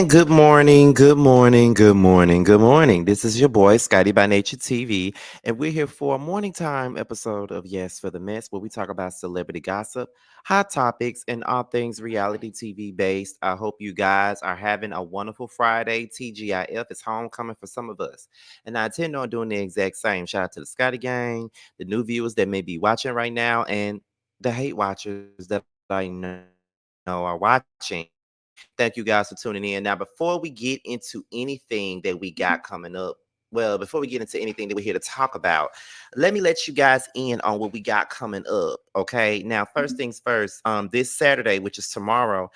good morning, good morning, good morning, good morning. This is your boy, Scotty by Nature TV, and we're here for a morning time episode of Yes for the Mess, where we talk about celebrity gossip, hot topics, and all things reality TV based. I hope you guys are having a wonderful Friday. TGIF is homecoming for some of us, and I intend on doing the exact same. Shout out to the Scotty gang, the new viewers that may be watching right now, and the hate watchers that I know are watching. Thank you guys for tuning in. Now, before we get into anything that we got coming up, before we get into anything that we're here to talk about, let me let you guys in on what we got coming up. Okay. Now, first things first, this Saturday, which is tomorrow,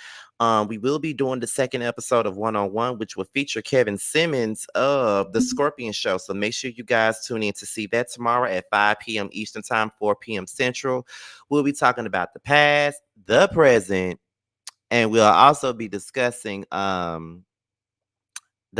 we will be doing the second episode of One on One, which will feature Kevin Simmons of The Scorpion Show. So make sure you guys tune in to see that tomorrow at 5 p.m. Eastern Time, 4 p.m. Central. We'll be talking about the past, the present, and we'll also be discussing the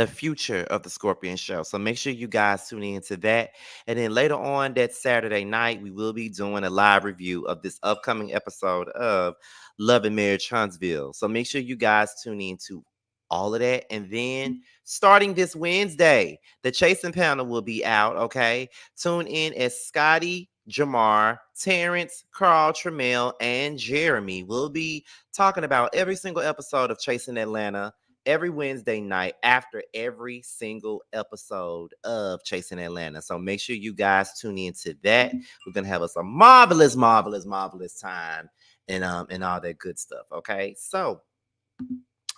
future of the Scorpion Show. So make sure you guys tune into that. And then later on that Saturday night, we will be doing a live review of this upcoming episode of Love and Marriage Huntsville. So make sure you guys tune into all of that. And then starting this Wednesday, the Chasing panel will be out. Okay. Tune in as Scotty, Jamar, Terrence, Carl, Tremel, and Jeremy will be talking about every single episode of Chasing Atlanta every Wednesday night after every single episode of Chasing Atlanta. So make sure you guys tune into that. We're gonna have us a marvelous, marvelous, marvelous time and all that good stuff. Okay. So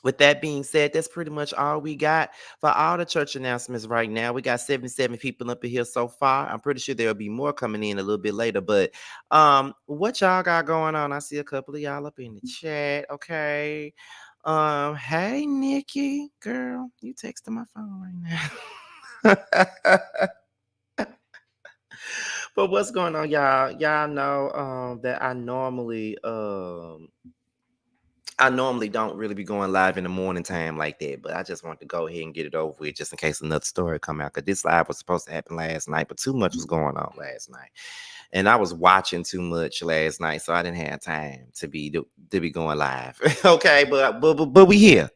with that being said, that's pretty much all we got for all the church announcements right now. We got 77 people up in here so far. I'm pretty sure there'll be more coming in a little bit later. But what y'all got going on? I see a couple of y'all up in the chat. Okay. Hey Nikki, girl, you texting my phone right now. But what's going on, y'all? Y'all know that I normally don't really be going live in the morning time like that, but I just want to go ahead and get it over with just in case another story come out. Cause this live was supposed to happen last night, but too much was going on last night, and I was watching too much last night, so I didn't have time to be going live. Okay, but we here.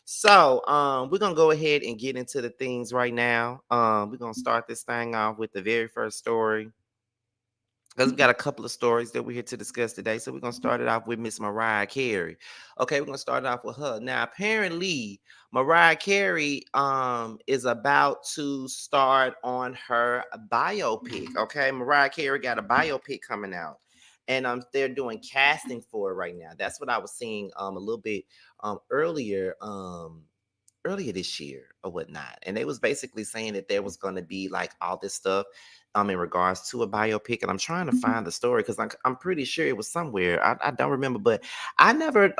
So we're gonna go ahead and get into the things right now. We're gonna start this thing off with the very first story because we got a couple of stories that we're here to discuss today. So we're gonna start it off with Miss Mariah Carey. Okay, we're gonna start it off with her. Now, apparently, Mariah Carey is about to start on her biopic. Okay, Mariah Carey got a biopic coming out. And they're doing casting for it right now. That's what I was seeing a little bit earlier this year or whatnot. And they was basically saying that there was going to be like all this stuff in regards to a biopic. And I'm trying to find the story because I'm pretty sure it was somewhere. I don't remember, but I never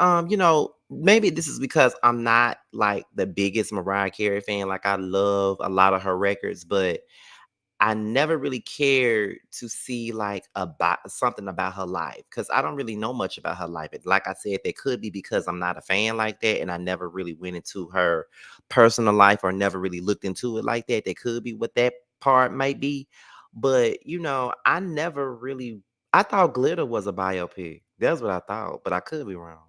maybe this is because I'm not like the biggest Mariah Carey fan. Like I love a lot of her records, but I never really cared to see like about something about her life because I don't really know much about her life. Like I said, that could be because I'm not a fan like that, and I never really went into her personal life or never really looked into it like that. That could be what that part might be. But I never really. I thought Glitter was a biopic. That's what I thought, but I could be wrong.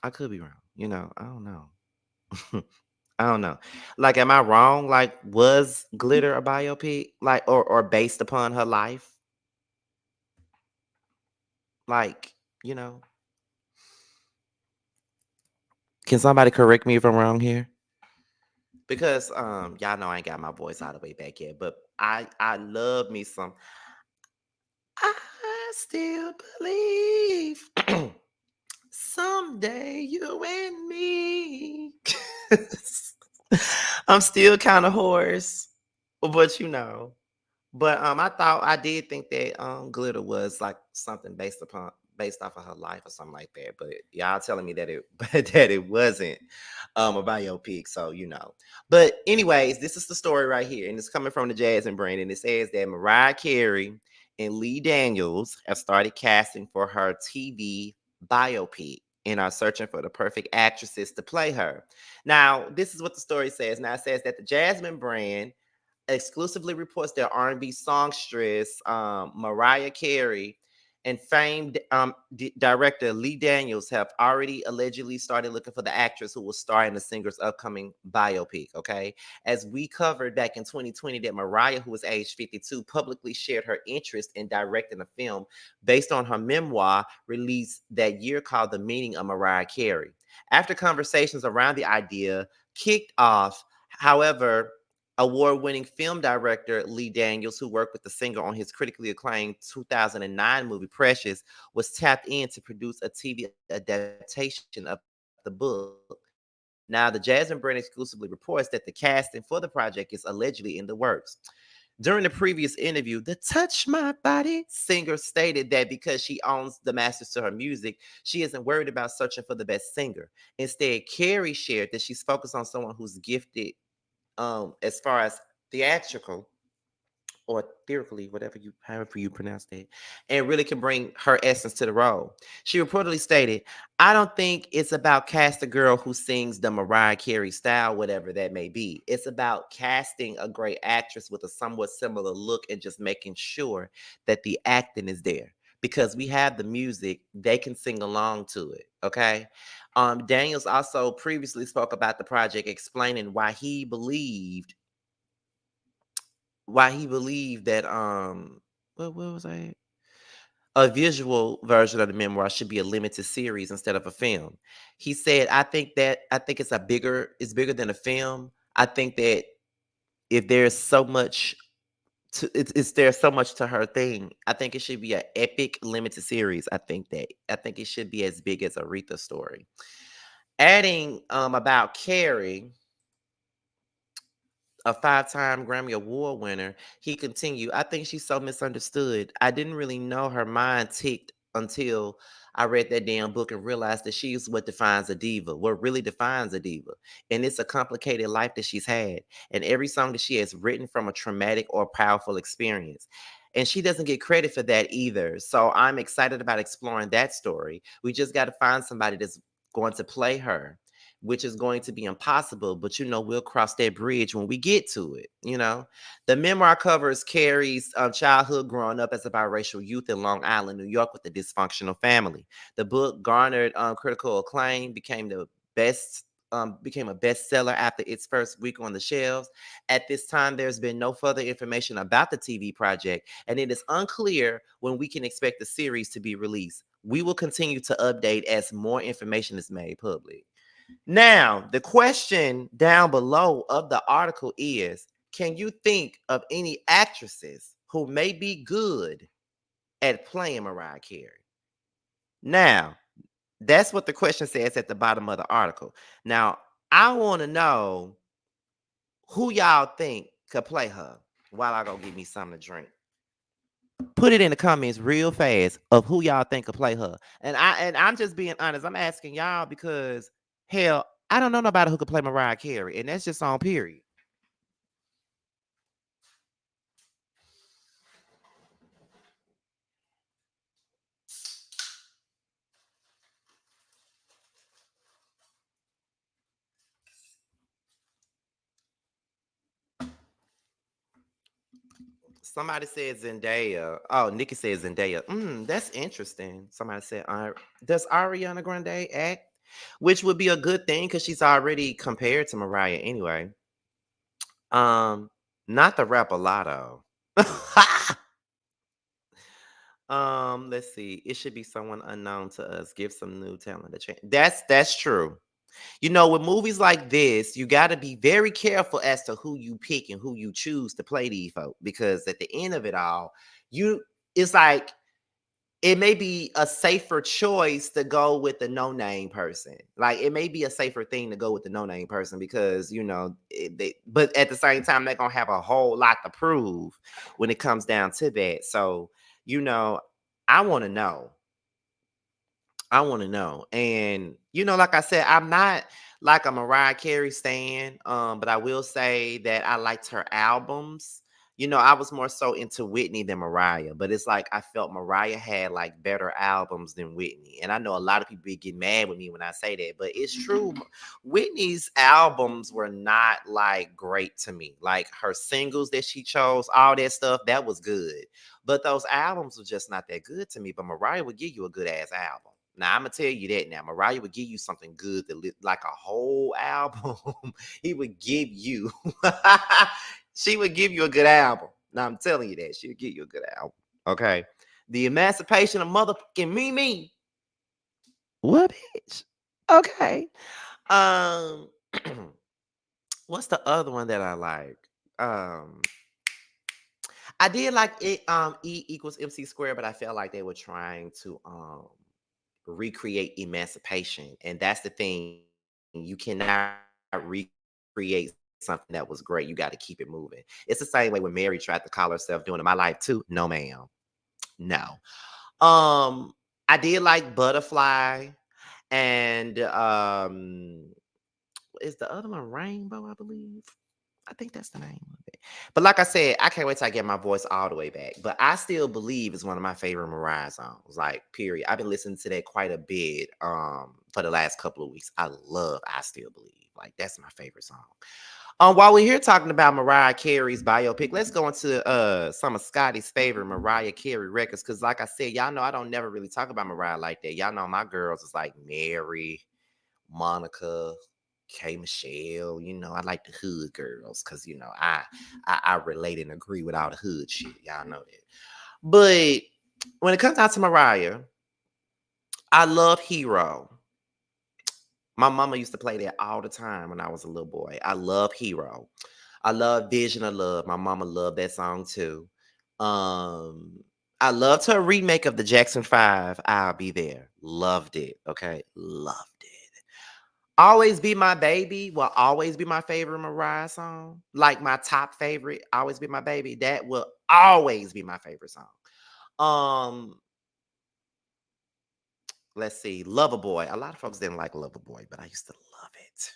I could be wrong. I don't know. I don't know. Like, am I wrong? Like, was Glitter a biopic? Like, or based upon her life? Like, you know, can somebody correct me if I'm wrong here? Because y'all know I ain't got my voice all the way back yet, but I love me some. I still believe someday you and me. I'm still kind of hoarse, but But I did think that Glitter was like something based off of her life or something like that. But y'all telling me that it that it wasn't a biopic, so But anyways, this is the story right here, and it's coming from the Jasmine brand, and it says that Mariah Carey and Lee Daniels have started casting for her TV biopic and are searching for the perfect actresses to play her. Now, this is what the story says. Now it says that the Jasmine brand exclusively reports their R&B songstress, Mariah Carey, and famed director Lee Daniels have already allegedly started looking for the actress who will star in the singer's upcoming biopic. Okay, as we covered back in 2020, that Mariah, who was age 52, publicly shared her interest in directing a film based on her memoir released that year called The Meaning of Mariah Carey. After conversations around the idea kicked off, however, award-winning film director Lee Daniels, who worked with the singer on his critically acclaimed 2009 movie Precious, was tapped in to produce a TV adaptation of the book. Now, the Jasmine Brand exclusively reports that the casting for the project is allegedly in the works. During the previous interview, the Touch My Body singer stated that because she owns the masters to her music, she isn't worried about searching for the best singer. Instead, Carey shared that she's focused on someone who's gifted as far as theatrical or theatrically, whatever you, however you pronounce that, and really can bring her essence to the role. She reportedly stated, I don't think it's about cast a girl who sings the Mariah Carey style, whatever that may be. It's about casting a great actress with a somewhat similar look and just making sure that the acting is there. Because we have the music, they can sing along to it. Okay. Daniels also previously spoke about the project, explaining why he believed that what was I a visual version of the memoir should be a limited series instead of a film. He said, I think it's bigger than a film. I think that if there's so much there's so much to her thing. I think it should be an epic limited series. I think it should be as big as Aretha's story. Adding about Carey, a five-time Grammy Award winner, he continued, I think she's so misunderstood. I didn't really know her mind ticked until I read that damn book and realized that she's what defines a diva, what really defines a diva. And it's a complicated life that she's had. And every song that she has written from a traumatic or powerful experience. And she doesn't get credit for that either. So I'm excited about exploring that story. We just got to find somebody that's going to play her, which is going to be impossible, but we'll cross that bridge when we get to it. The memoir covers Carey's childhood growing up as a biracial youth in Long Island, New York, with a dysfunctional family. The book garnered critical acclaim, became a bestseller after its first week on the shelves. At this time, there's been no further information about the TV project, and it is unclear when we can expect the series to be released. We will continue to update as more information is made public. Now, the question down below of the article is, can you think of any actresses who may be good at playing Mariah Carey? Now, that's what the question says at the bottom of the article. Now, I want to know who y'all think could play her while I go get me something to drink. Put it in the comments real fast of who y'all think could play her. And I'm just being honest. I'm asking y'all because hell, I don't know nobody who could play Mariah Carey, and that's just on period. Somebody said Zendaya. Oh, Nikki said Zendaya. That's interesting. Somebody said, does Ariana Grande act? Which would be a good thing because she's already compared to Mariah anyway. Um, Not the rap a lotto. Let's see. It should be someone unknown to us. Give some new talent a chance. That's true. With movies like this, you got to be very careful as to who you pick and who you choose to play these folk, because at the end of it all, you it's like it may be a safer choice to go with the no-name person. Like it may be a safer thing to go with the no-name person because but at the same time, they're gonna have a whole lot to prove when it comes down to that. So, you know, I want to know. I want to know. And like I said, I'm not like a Mariah Carey stan, but I will say that I liked her albums. I was more so into Whitney than Mariah, but it's like I felt Mariah had like better albums than Whitney. And I know a lot of people get mad with me when I say that, but it's true. Whitney's albums were not like great to me. Like her singles that she chose, all that stuff, that was good. But those albums were just not that good to me. But Mariah would give you a good ass album. Now I'm gonna tell you that now. Mariah would give you something good that like a whole album. He would give you she would give you a good album. Now I'm telling you that. She would give you a good album. Okay. The Emancipation of Motherfucking Mimi. What bitch? Okay. Um what's the other one that I like? Um I did like it E equals MC squared, but I felt like they were trying to recreate emancipation. And that's the thing. You cannot recreate something that was great. You got to keep it moving. It's the same way when Mary tried to call herself doing it my life too. No, ma'am. No. I did like Butterfly and is the other one Rainbow, I believe. I think that's the name of it. But like I said, I can't wait till I get my voice all the way back. But I still believe it's one of my favorite Mariah songs. Like, period. I've been listening to that quite a bit for the last couple of weeks. I love I Still Believe. Like, that's my favorite song. While we're here talking about Mariah Carey's biopic, let's go into some of Scotty's favorite Mariah Carey records. Cause like I said, y'all know I don't never really talk about Mariah like that. Y'all know my girls is like Mary, Monica, K Michelle. I like the hood girls because I relate and agree with all the hood shit. Y'all know that. But when it comes down to Mariah, I love Hero. My mama used to play that all the time when I was a little boy. I love Hero. I love Vision of Love. My mama loved that song too. Um, I loved her remake of the Jackson 5, I'll Be There. Loved it. Okay. Loved it. Always Be My Baby will always be my favorite Mariah song. Like my top favorite, Always Be My Baby. That will always be my favorite song. Um, let's see. Loverboy. A lot of folks didn't like Loverboy, but I used to love it.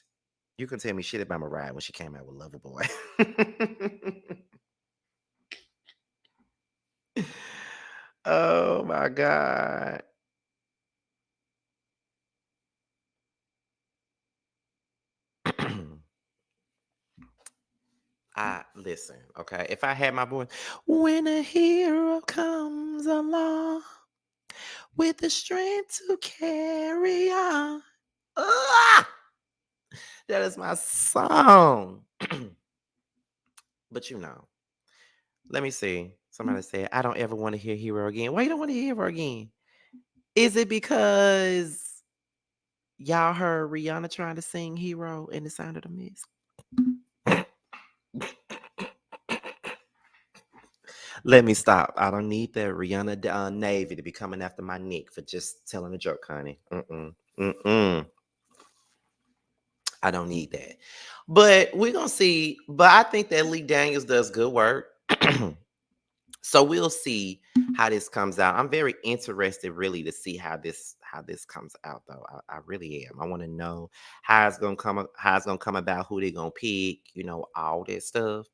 You can tell me shit about Mariah when she came out with Loverboy. Oh my God. I listen, okay. If I had my voice, when a hero comes along with the strength to carry on. Ah! That is my song. But let me see. Somebody said, I don't ever want to hear Hero again. Why you don't want to hear Hero again? Is it because y'all heard Rihanna trying to sing Hero and it sounded a mess? Let me stop. I don't need that Rihanna Navy to be coming after my neck for just telling a joke, honey. Mm-mm. I don't need that. But we're going to see. But I think that Lee Daniels does good work. So we'll see how this comes out. I'm very interested really to see how this comes out though. I really am. I want to know how it's gonna come about, who they're gonna pick, all that stuff,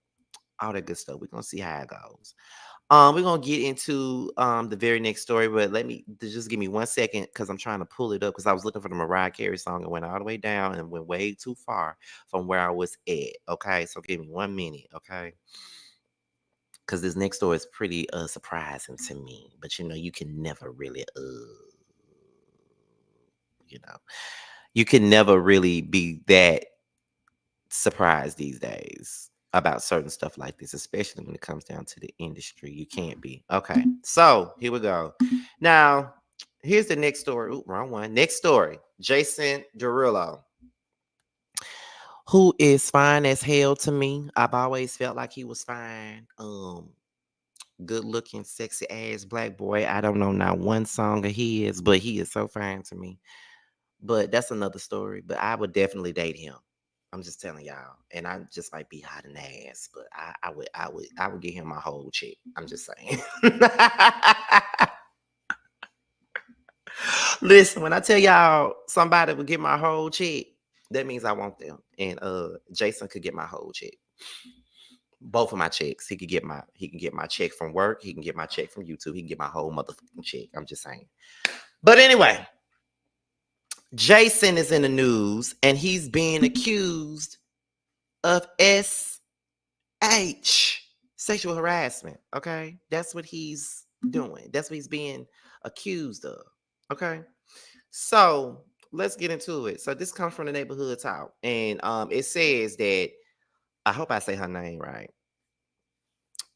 all that good stuff. We're gonna see how it goes. We're gonna get into the very next story, but just give me 1 second because I'm trying to pull it up because I was looking for the Mariah Carey song and went all the way down and went way too far from where I was at. Okay, so give me 1 minute, okay? Because this next story is pretty surprising to me, but you can never really you know, you can never really be that surprised these days about certain stuff like this, especially when it comes down to the industry. You can't be. Okay, so here we go. Now, here's the next story. Ooh, wrong one. Next story. Jason Derulo, who is fine as hell to me. I've always felt like he was fine. Good looking, sexy ass black boy. I don't know not one song of his, but he is so fine to me. But that's another story. But I would definitely date him. I'm just telling y'all. And I just might be hot in the ass, but I would give him my whole check. I'm just saying. Listen, when I tell y'all somebody would get my whole check, that means I want them. And Jason could get my whole check. both of my checks. He can get my check from work. He can get my check from YouTube. He can get my whole motherfucking check. I'm just saying. But anyway, Jason is in the news and he's being accused of sexual harassment. Okay, that's what he's doing. That's what he's being accused of. Okay, so let's get into it. So this comes from the neighborhood talk, and it says that I hope I say her name right,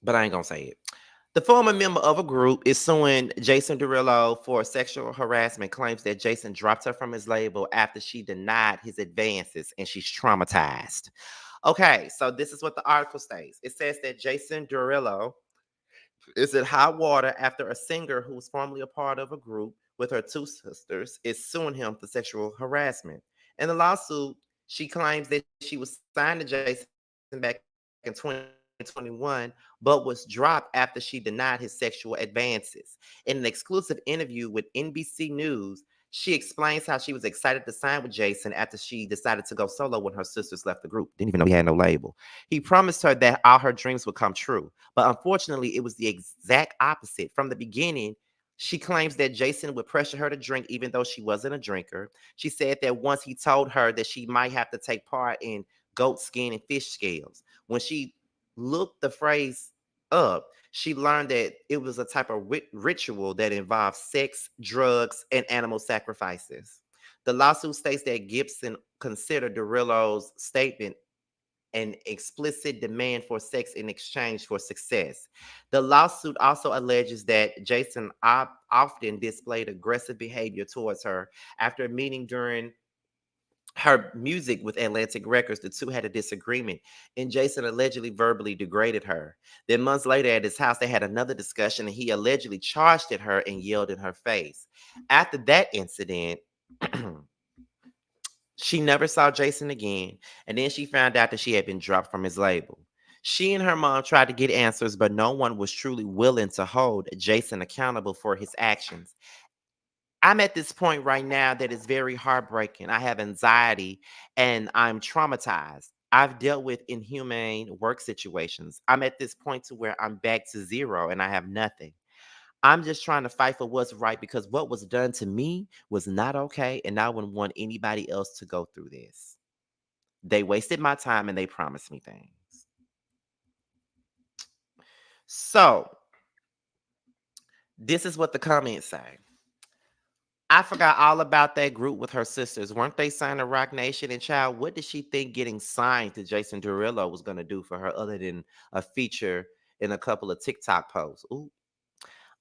but I ain't gonna say it. The former member of a group is suing Jason Derulo for sexual harassment, claims that Jason dropped her from his label after she denied his advances and she's traumatized. Okay, so this is what the article states. It says that Jason Derulo is in hot water after a singer who was formerly a part of a group with her two sisters is suing him for sexual harassment. In the lawsuit, she claims that she was signed to Jason back in 2021, but was dropped after she denied his sexual advances. In an exclusive interview with NBC News, she explains how she was excited to sign with Jason after she decided to go solo when her sisters left the group. Didn't even know he had no label. He promised her that all her dreams would come true, but unfortunately, it was the exact opposite. From the beginning, she claims that Jason would pressure her to drink even though she wasn't a drinker. She said that once he told her that she might have to take part in goat skin and fish scales. When she looked the phrase up, she learned that it was a type of ritual that involved sex, drugs, and animal sacrifices. The lawsuit states that Gibson considered Derulo's statement an explicit demand for sex in exchange for success. The lawsuit also alleges that Jason often displayed aggressive behavior towards her. After a meeting during her music with Atlantic Records, the two had a disagreement, and Jason allegedly verbally degraded her. Then months later at his house, they had another discussion, and he allegedly charged at her and yelled in her face. After that incident, she never saw Jason again, and then she found out that she had been dropped from his label. She and her mom tried to get answers, but no one was truly willing to hold Jason accountable for his actions. I'm at this point right now that is very heartbreaking. I have anxiety and I'm traumatized. I've dealt with inhumane work situations. I'm at this point to where I'm back to zero and I have nothing. I'm just trying to fight for what's right because what was done to me was not okay, and I wouldn't want anybody else to go through this. They wasted my time and they promised me things. So, this is what the comments say. I forgot all about that group with her sisters. Weren't they signed to Rock Nation? And child, what did she think getting signed to Jason Derulo was going to do for her other than a feature in a couple of TikTok posts? Ooh.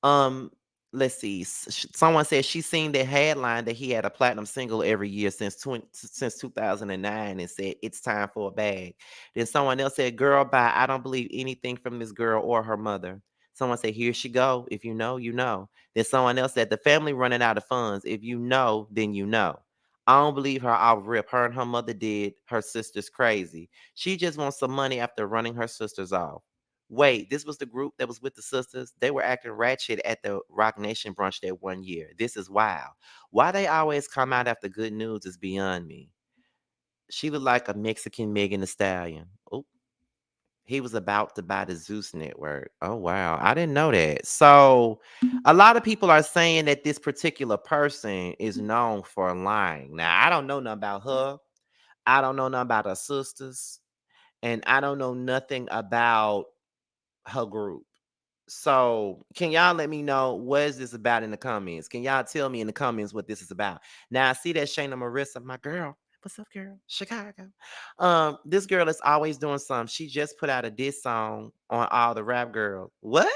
Um, let's see. Someone said she seen the headline that he had a platinum single every year since 2009 and said it's time for a bag. Then someone else said, "Girl, bye. I don't believe anything from this girl or her mother." Someone said, "Here she go. If you know, you know." Then someone else said, "The family running out of funds. If you know, then you know." I don't believe her. I'll rip her and her mother did her sisters crazy. She just wants some money after running her sisters off. Wait, this was the group that was with the sisters? They were acting ratchet at the Rock Nation brunch that one year. This is wild. Why they always come out after good news is beyond me. She looked like a Mexican Megan Thee Stallion. Oh, he was about to buy the Zeus network. Oh, wow. I didn't know that. So, a lot of people are saying that this particular person is known for lying. Now, I don't know nothing about her. I don't know nothing about her sisters. And I don't know nothing about her group. So, can y'all let me know what is this about in the comments? Can y'all tell me in the comments what this is about? Now, I see that Shayna Marissa, my girl. What's up, girl? Chicago. This girl is always doing something. She just put out a diss song on all the rap girls. What?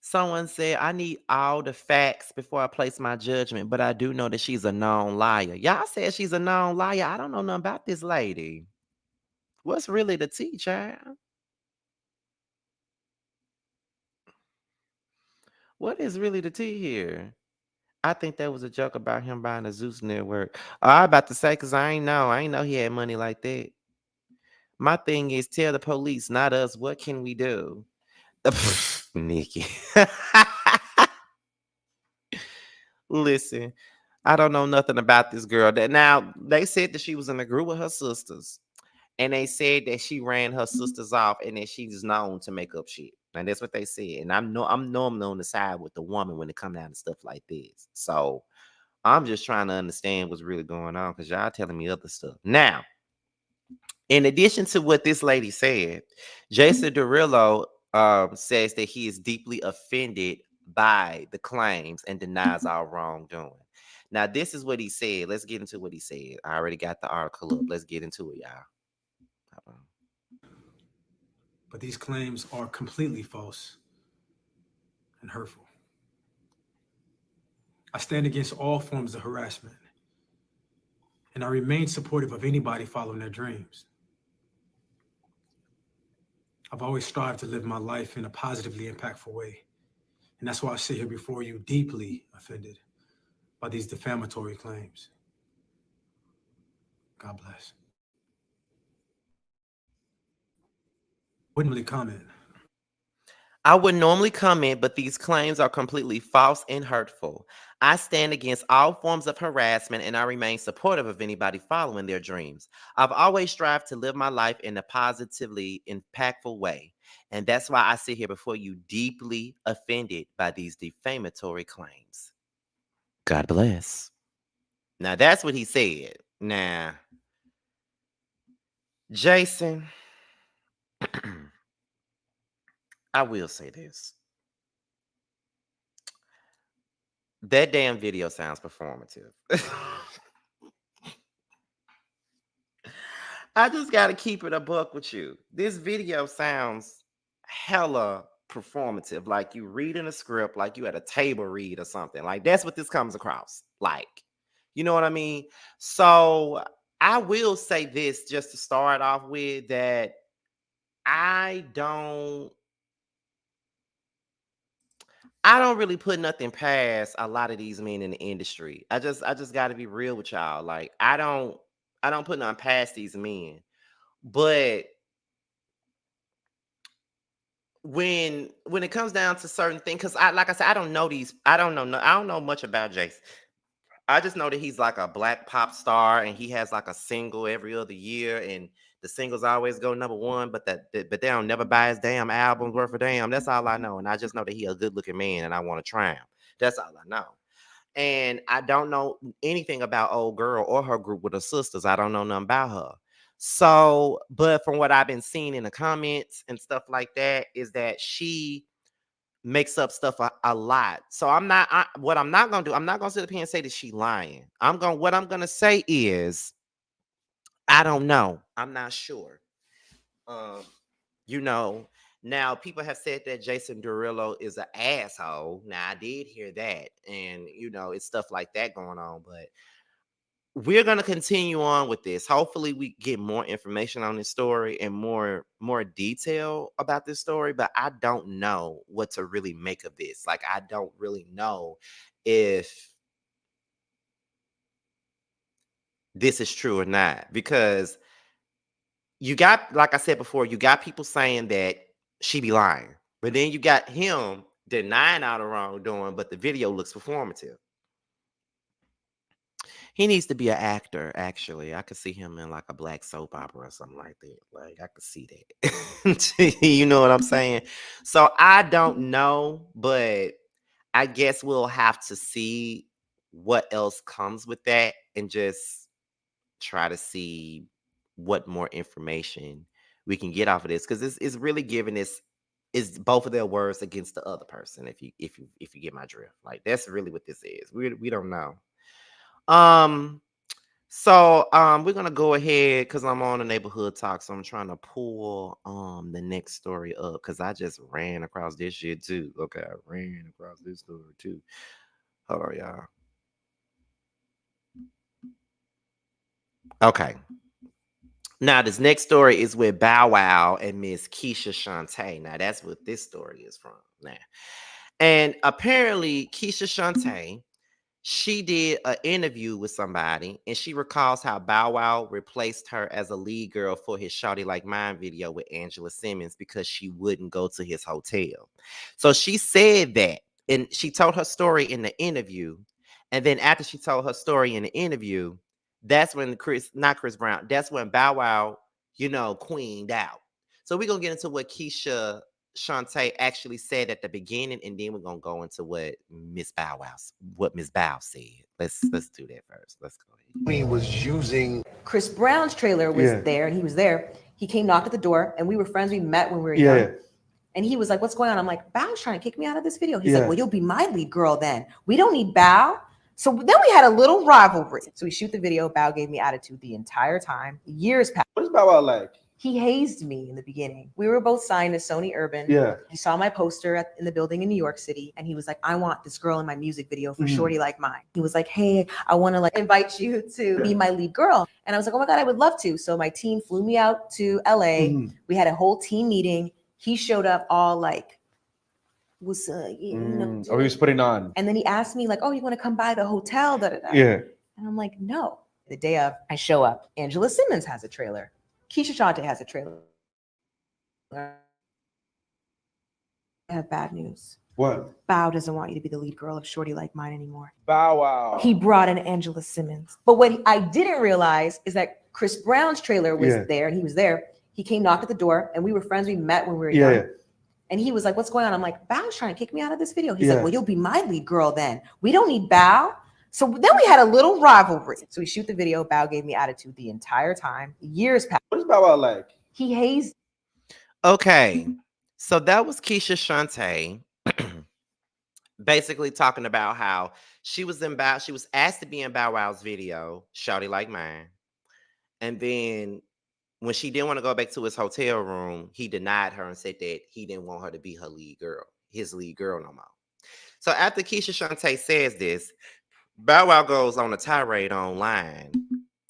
Someone said, I need all the facts before I place my judgment, but I do know that she's a known liar. Y'all said she's a known liar. I don't know nothing about this lady. What's really the tea, child? What is really the tea here? I think that was a joke about him buying the Zeus network. Oh, I about to say, because I ain't know. I ain't know he had money like that. My thing is tell the police, not us. What can we do? Nikki. Listen, I don't know nothing about this girl. That now they said that she was in a group with her sisters. And they said that she ran her sisters off and that she's known to make up shit. And that's what they said. And I'm normally on the side with the woman when it comes down to stuff like this. So I'm just trying to understand what's really going on because y'all telling me other stuff. Now, in addition to what this lady said, Jason Derulo says that he is deeply offended by the claims and denies all wrongdoing. Now, this is what he said. Let's get into what he said. I already got the article up. Let's get into it, y'all. Hold on. But these claims are completely false and hurtful. I stand against all forms of harassment, and I remain supportive of anybody following their dreams. I've always strived to live my life in a positively impactful way, and that's why I sit here before you deeply offended by these defamatory claims. God bless. Wouldn't really comment. I would normally comment, but these claims are completely false and hurtful. I stand against all forms of harassment and I remain supportive of anybody following their dreams. I've always strived to live my life in a positively impactful way. And that's why I sit here before you deeply offended by these defamatory claims. God bless. Now, that's what he said. Now, Jason, I will say this. That damn video sounds performative. I just got to keep it a buck with you. This video sounds hella performative, like you reading a script, like you at a table read or something. Like that's what this comes across. Like, you know what I mean? So I will say this just to start off with that I don't I don't really put nothing past a lot of these men in the industry. I just got to be real with y'all. Like I don't put nothing past these men. But when it comes down to certain things, because I like I said, I don't know much about Jason. I just know that he's like a black pop star and he has like a single every other year, and the singles always go number one, but they don't never buy his damn albums worth a damn. That's all I know. And I just know that he a good looking man and I want to try him. That's all I know. And I don't know anything about old girl or her group with her sisters. I don't know nothing about her. So, but from what I've been seeing in the comments and stuff like that, is that she makes up stuff a lot. So what I'm not gonna do, I'm not gonna sit up here and say that she lying. What I'm gonna say is I don't know. I'm not sure. Um, you know, now people have said that Jason Derulo is an asshole. Now I did hear that, and it's stuff like that going on, but we're going to continue on with this. Hopefully we get more information on this story and more detail about this story, but I don't know what to really make of this. Like I don't really know if this is true or not, because you got, like I said before, you got people saying that she be lying, but then you got him denying all the wrongdoing, but the video looks performative. He needs to be an actor, actually. I could see him in like a black soap opera or something like that. Like I could see that. You know what I'm saying? So I don't know, but I guess we'll have to see what else comes with that and just try to see what more information we can get off of this. Because it's really giving this is both of their words against the other person, if you get my drift. Like that's really what this is. We don't know. Um we're gonna go ahead because I'm on the neighborhood talk. So I'm trying to pull the next story up because I just ran across this shit too. Okay, I ran across this story too. Hold on, y'all. Okay. Now this next story is with Bow Wow and Miss Keisha Shantae. Now that's what this story is from. Now. And apparently Keisha Shantae, she did an interview with somebody and she recalls how Bow Wow replaced her as a lead girl for his Shawty Like Mine video with Angela Simmons because she wouldn't go to his hotel. So she said that, and she told her story in the interview. And then after she told her story in the interview, that's when not Chris Brown, that's when Bow Wow queened out. So we're gonna get into what Keisha Shantae actually said at the beginning, and then we're gonna go into what Miss Bow said. Let's do that first. Let's go ahead. He was using. Chris Brown's trailer was there, and he was there. He came, knocked at the door, and we were friends. We met when we were young. And he was like, "What's going on?" I'm like, "Bow's trying to kick me out of this video." He's like, "Well, you'll be my lead girl then. We don't need Bow." So then we had a little rivalry. So we shoot the video. Bow gave me attitude the entire time. Years passed. What's Bow Wow like? He hazed me in the beginning. We were both signed to Sony Urban. He saw my poster in the building in New York City, and he was like, "I want this girl in my music video for Shorty Like Mine." He was like, "Hey, I want to invite you to be my lead girl." And I was like, "Oh my God, I would love to." So my team flew me out to LA. We had a whole team meeting. He showed up all like, "What's up?" He was putting on. And then he asked me like, "Oh, you want to come by the hotel?" And I'm like, "No." The day of, I show up. Angela Simmons has a trailer. Keisha Shantae has a trailer. I have bad news. What? Bow doesn't want you to be the lead girl of Shorty Like Mine anymore. Bow Wow. He brought in Angela Simmons. But what I didn't realize is that Chris Brown's trailer was there, and he was there. He came, knocked at the door, and we were friends. We met when we were young. And he was like, "What's going on?" I'm like, "Bow's trying to kick me out of this video." He's like, "Well, you'll be my lead girl then. We don't need Bow." So then we had a little rivalry. So we shoot the video. Bow gave me attitude the entire time. Years passed. What's Bow Wow like? He hazed. Okay, so that was Keisha Shantae basically talking about how she was asked to be in Bow Wow's video, Shawty Like Mine. And then when she didn't want to go back to his hotel room, he denied her and said that he didn't want her to be his lead girl no more. So after Keisha Shantae says this, Bow Wow goes on a tirade online,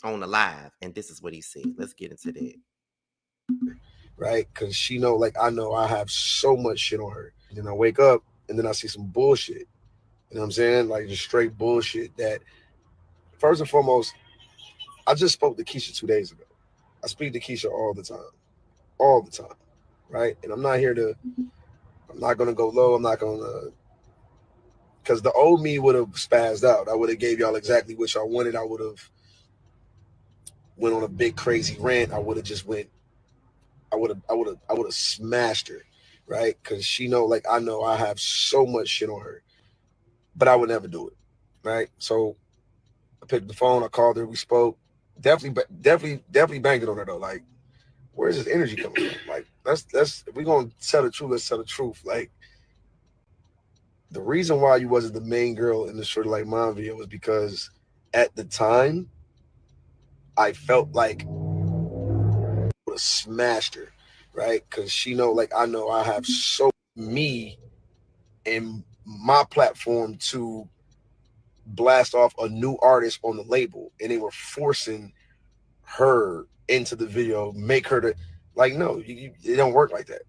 on the live, and this is what he said. Let's get into that. Right? Because she know, like, I know I have so much shit on her. And then I wake up, and then I see some bullshit. You know what I'm saying? Like, just straight bullshit that, first and foremost, I just spoke to Keisha 2 days ago. I speak to Keisha all the time, right? And I'm not going to go low. I'm not going to, because the old me would have spazzed out. I would have gave y'all exactly what y'all wanted. I would have went on a big crazy rant. I would have smashed her, right? Because she know, like, I know I have so much shit on her, but I would never do it, right? So I picked the phone. I called her. We spoke. Definitely banking on her though. Like, where's this energy coming from? Like, let's if we're gonna tell the truth, let's tell the truth. Like, the reason why you wasn't the main girl in the Shorty Like Mine video was because at the time I felt like I would have smashed her, right? Because she know, like, I know I have so me and my platform to blast off a new artist on the label, and they were forcing her into the video, make her to, like, no, it don't work like that.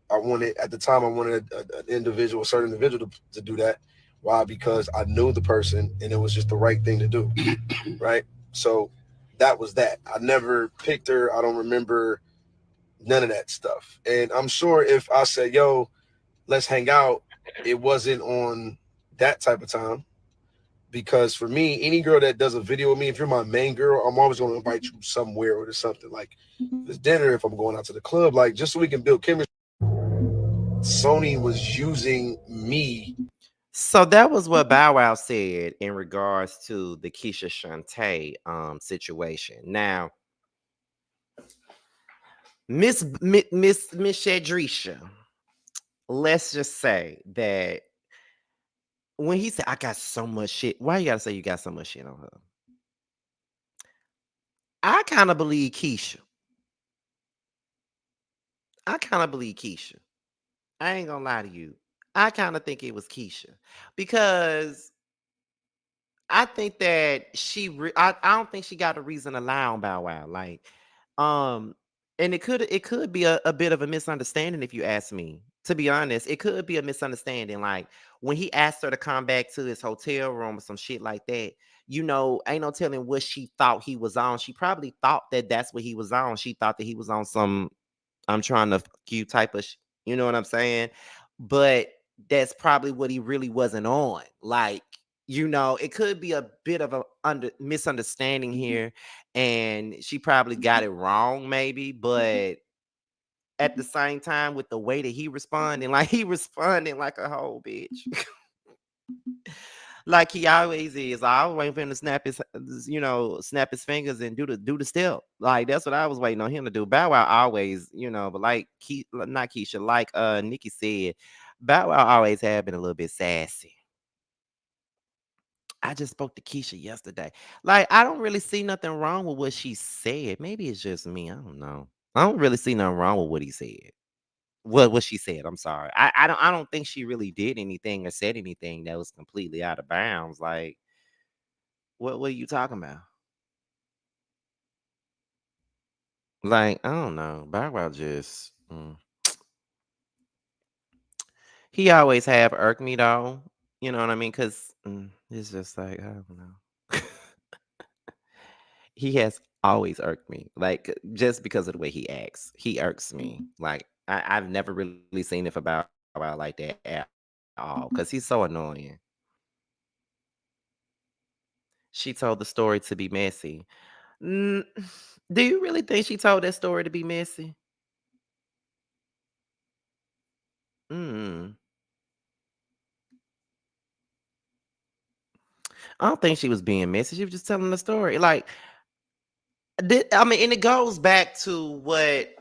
At the time I wanted a certain individual to do that. Why? Because I knew the person and it was just the right thing to do. Right? So that was that. I never picked her. I don't remember none of that stuff. And I'm sure if I said, "Yo, let's hang out," it wasn't on that type of time. Because for me, any girl that does a video with me, if you're my main girl, I'm always going to invite you somewhere or to something. Like, if it's dinner, if I'm going out to the club, like, just so we can build chemistry. Sony was using me. So that was what Bow Wow said in regards to the Keisha Shantae situation. Now, Miss Shadrisha, let's just say that when he said, "I got so much shit," why you gotta say you got so much shit on her? I kind of believe Keisha. I ain't gonna lie to you. I kind of think it was Keisha because I think that I don't think she got a reason to lie on Bow Wow. Like, um, and it could be a bit of a misunderstanding if you ask me. To be honest, it could be a misunderstanding. Like when he asked her to come back to his hotel room or some shit like that. Ain't no telling what she thought he was on. She probably thought that that's what he was on. She thought that he was on some "I'm trying to fuck you" type of, you know what I'm saying? But that's probably what he really wasn't on. Like it could be a bit of a misunderstanding here, and she probably got it wrong, maybe, but at the same time, with the way that he responding, like he responding like a whole bitch. Like he always is. I was waiting for him to snap his fingers and do the step. Like that's what I was waiting on him to do. Bow Wow always, but like not Keisha, like Nikki said, Bow Wow always have been a little bit sassy. I just spoke to Keisha yesterday. Like I don't really see nothing wrong with what she said. Maybe it's just me. I don't know. I don't really see nothing wrong with what he said. What she said. I'm sorry. I don't think she really did anything or said anything that was completely out of bounds. Like what are you talking about? Like, I don't know. Bow Wow just he always have irked me though. You know what I mean? Cause it's just like, I don't know. He has always irked me. Like just because of the way he acts. He irks me. Like I've never really seen it for Bow Wow like that at all. Cause he's so annoying. She told the story to be messy. Mm, do you really think she told that story to be messy? Mm. I don't think she was being messy. She was just telling the story. I mean, and it goes back to what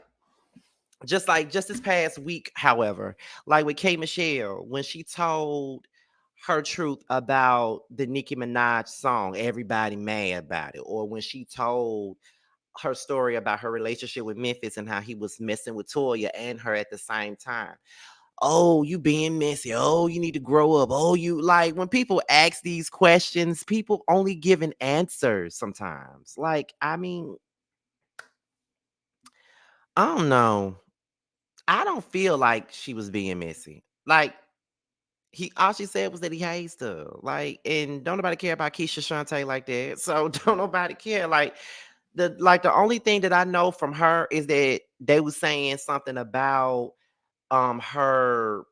just this past week, however, like with K Michelle, when she told her truth about the Nicki Minaj song, everybody mad about it, or when she told her story about her relationship with Memphis and how he was messing with Toya and her at the same time. Oh, you being messy. Oh, you need to grow up. Oh, you like when people ask these questions, people only giving answers sometimes. Like, I mean, I don't know. I don't feel like she was being messy. Like, he all she said was that he hates her. Like, and don't nobody care about Keisha Shante like that. So don't nobody care. Like the only thing that I know from her is that they was saying something about her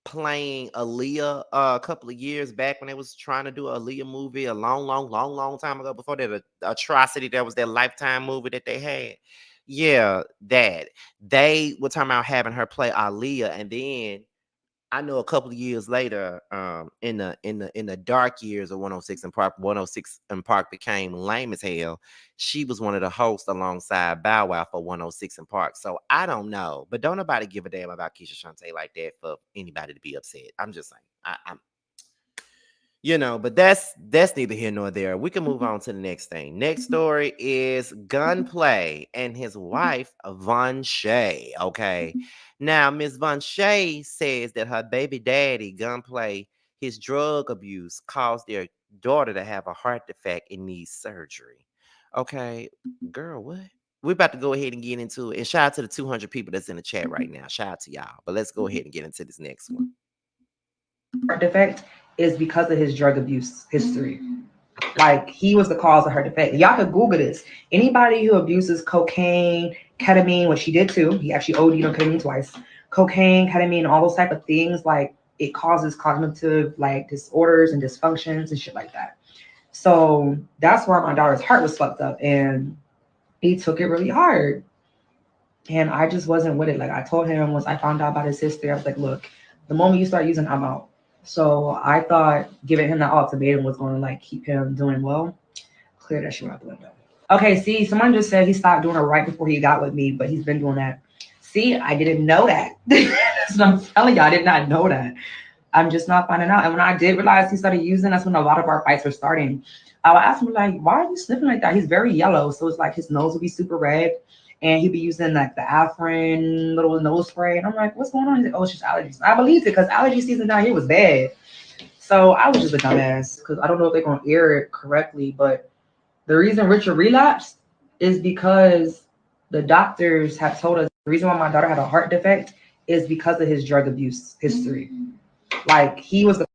playing Aaliyah a couple of years back when they was trying to do a Aaliyah movie a long, long, long, long time ago before that atrocity that was that Lifetime movie that they had. Yeah, that they were talking about having her play Aaliyah, and then I know a couple of years later, in the dark years of 106 and Park, 106 and Park became lame as hell. She was one of the hosts alongside Bow Wow for 106 and Park. So I don't know, but don't nobody give a damn about Keisha Shante like that for anybody to be upset. I'm just saying. I'm but that's neither here nor there. We can move on to the next thing. Next story is Gunplay and his wife Vonshae. Okay, now Miss Vonshae says that her baby daddy Gunplay, his drug abuse caused their daughter to have a heart defect and need surgery. Okay, girl, what? We're about to go ahead and get into it. And shout out to the 200 people that's in the chat right now. Shout out to y'all. But let's go ahead and get into this next one. Heart defect is because of his drug abuse history. Like he was the cause of her defect. Y'all could Google this. Anybody who abuses cocaine, ketamine, which he did too, he actually OD'd on ketamine twice. Cocaine, ketamine, all those type of things, like it causes cognitive like disorders and dysfunctions and shit like that. So that's why my daughter's heart was fucked up, and he took it really hard. And I just wasn't with it. Like I told him once I found out about his history, I was like, look, the moment you start using, I'm out. So I thought giving him that ultimatum was going to like keep him doing well. Clear that shit out the window. Okay, see, someone just said he stopped doing it right before he got with me, but he's been doing that. See, I didn't know that. That's what I'm telling you. I did not know that. I'm just not finding out. And when I did realize he started using, that's when a lot of our fights were starting. I would ask him like, why are you sniffing like that? He's very yellow. So it's like his nose would be super red. And he'd be using like the Afrin little nose spray. And I'm like, what's going on? He's like, oh, it's just allergies. I believed it because allergy season down here was bad. So I was just a dumbass because I don't know if they're going to air it correctly. But the reason Richard relapsed is because the doctors have told us the reason why my daughter had a heart defect is because of his drug abuse history. Like he was the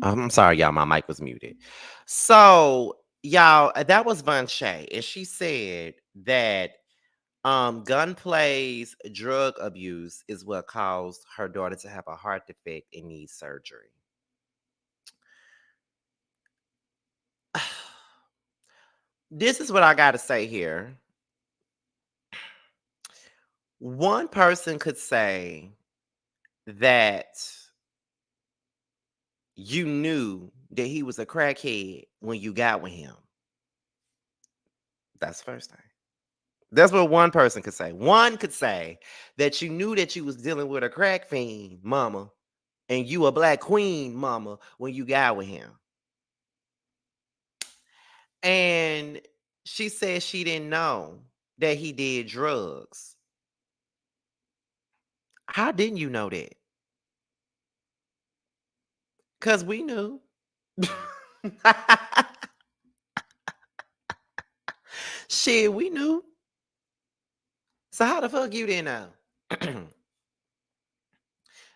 I'm sorry, y'all. My mic was muted. So, y'all, that was Vonshae, and she said that Gunplay's drug abuse is what caused her daughter to have a heart defect and need surgery. This is what I got to say here. One person could say that you knew that he was a crackhead when you got with him. That's the first thing. That's what one person could say. One could say that you knew that you was dealing with a crack fiend, mama, and you a black queen, mama, when you got with him. And she said she didn't know that he did drugs. How didn't you know that? Because we knew. Shit, we knew. So how the fuck you didn't know?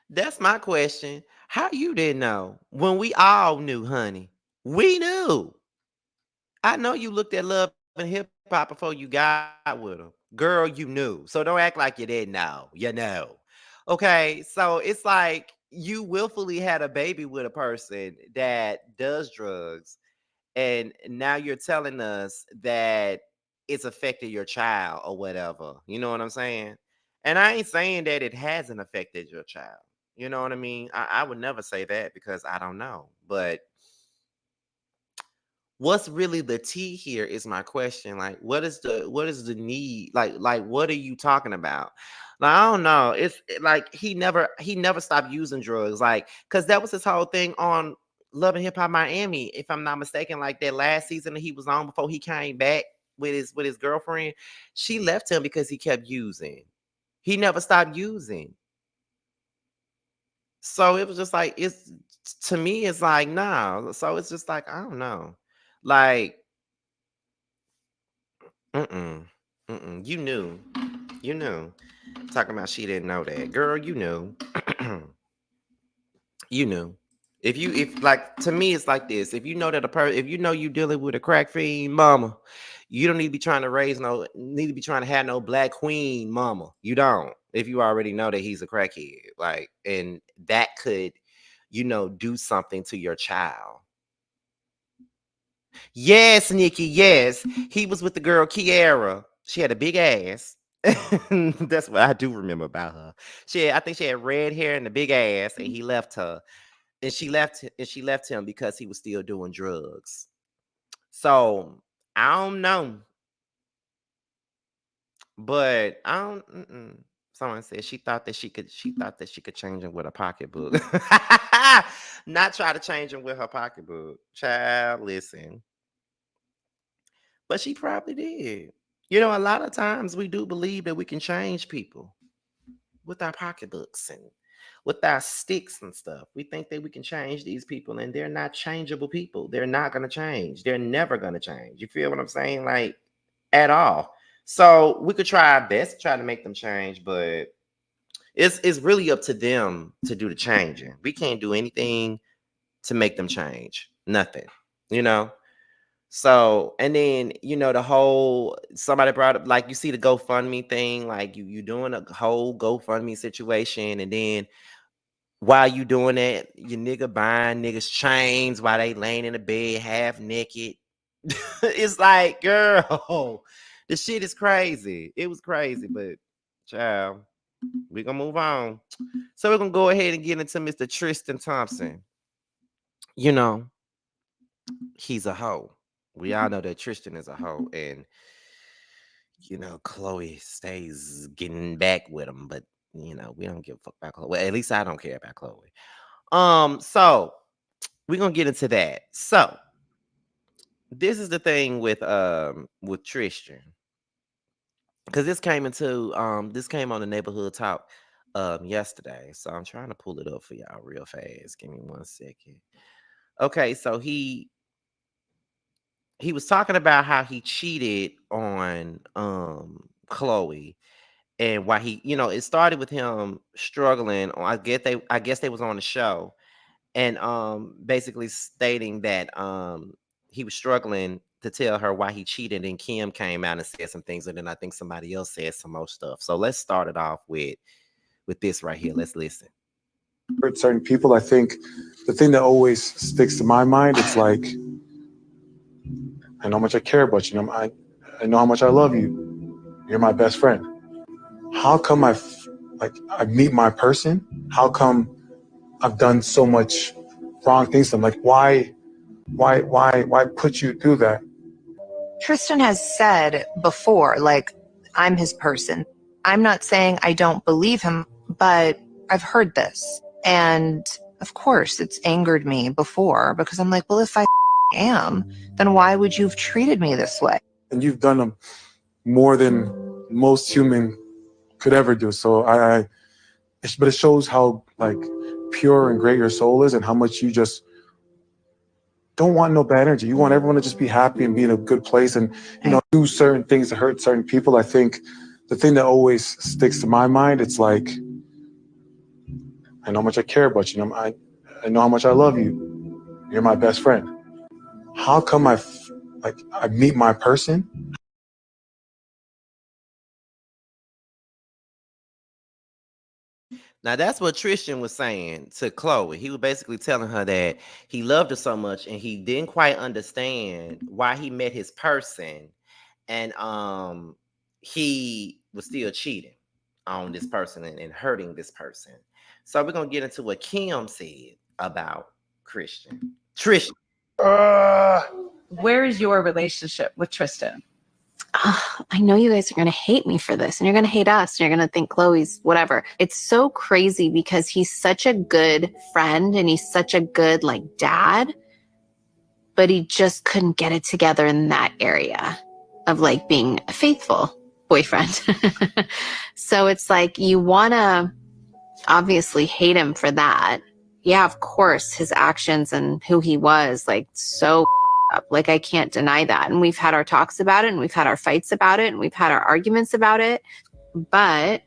That's my question. How you didn't know when we all knew, honey? We knew. I know you looked at Love and Hip Hop before you got with him. Girl, you knew. So don't act like you didn't know. You know. Okay, so it's like you willfully had a baby with a person that does drugs, and now you're telling us that it's affected your child or whatever. You know what I'm saying? And I ain't saying that it hasn't affected your child. You know what I mean? I would never say that because I don't know. But what's really the tea here is my question. Like, what is the need? Like what are you talking about? Like, I don't know. Like he never stopped using drugs. Like, because that was his whole thing on Love and Hip Hop Miami, if I'm not mistaken. Like that last season that he was on before he came back with his girlfriend, she left him because he kept using. He never stopped using. So it was just like it's to me, it's like nah. So it's just like I don't know. Like, mm-mm, mm-mm. You knew. You knew. Talking about she didn't know that. Girl, you knew. You knew. If like to me, it's like this. If you know that if you know you dealing with a crack fiend mama, you don't need to be trying to need to be trying to have no black queen mama. You don't. If you already know that he's a crackhead. Like, and that could, do something to your child. Yes, Nikki, yes. He was with the girl Kiara. She had a big ass. That's what I do remember about her. I think she had red hair and a big ass, and he left her. And she left him because he was still doing drugs. So I don't know. But I don't someone said she thought that she could change him with a pocketbook. Not try to change him with her pocketbook. Child, listen. But she probably did. A lot of times we do believe that we can change people with our pocketbooks and with our sticks and stuff. We think that we can change these people, and they're not changeable people. They're not going to change. They're never going to change. You feel what I'm saying? Like, at all. So we could try our best to try to make them change, but it's really up to them to do the changing. We can't do anything to make them change. Nothing. You know? So, and then, the whole somebody brought up, like, you see the GoFundMe thing, like you doing a whole GoFundMe situation, and then while you doing that, your nigga buying niggas chains while they laying in the bed half naked. It's like, girl, the shit is crazy. It was crazy, but child, we're gonna move on. So we're gonna go ahead and get into Mr. Tristan Thompson. He's a hoe. We all know that Tristan is a hoe, and Chloe stays getting back with him, but we don't give a fuck about Chloe. Well, at least I don't care about Chloe. So we're gonna get into that. So this is the thing with Tristan. Because this came on the neighborhood talk yesterday. So I'm trying to pull it up for y'all real fast. Give me 1 second. Okay, so he was talking about how he cheated on Chloe, and why it started with him struggling. I guess they was on the show, and basically stating that he was struggling to tell her why he cheated, and Kim came out and said some things, and then I think somebody else said some more stuff. So let's start it off with this right here. Let's listen. Hurt certain people. I think the thing that always sticks to my mind, it's like, I know how much I care about you. I know how much I love you. You're my best friend. How come I meet my person? How come I've done so much wrong things to them? Like, why put you through that? Tristan has said before, like, I'm his person. I'm not saying I don't believe him, but I've heard this. And of course, it's angered me before because I'm like, well, if I am, then why would you have treated me this way? And you've done them more than most human could ever do. So but it shows how like pure and great your soul is and how much you just don't want no bad energy. You want everyone to just be happy and be in a good place and, do certain things to hurt certain people. I think the thing that always sticks to my mind, it's like, I know how much I care about you. I know how much I love you. You're my best friend. How come I meet my person? Now that's what Tristan was saying to Chloe. He was basically telling her that he loved her so much and he didn't quite understand why he met his person, and he was still cheating on this person and hurting this person. So we're gonna get into what Kim said about Tristan. Where is your relationship with Tristan? I know you guys are going to hate me for this, and you're going to hate us, and you're going to think Chloe's whatever. It's so crazy because he's such a good friend and he's such a good like dad, but he just couldn't get it together in that area of like being a faithful boyfriend. So it's like you want to obviously hate him for that. Yeah, of course, his actions and who he was, like, so up. Like, I can't deny that. And we've had our talks about it, and we've had our fights about it, and we've had our arguments about it. But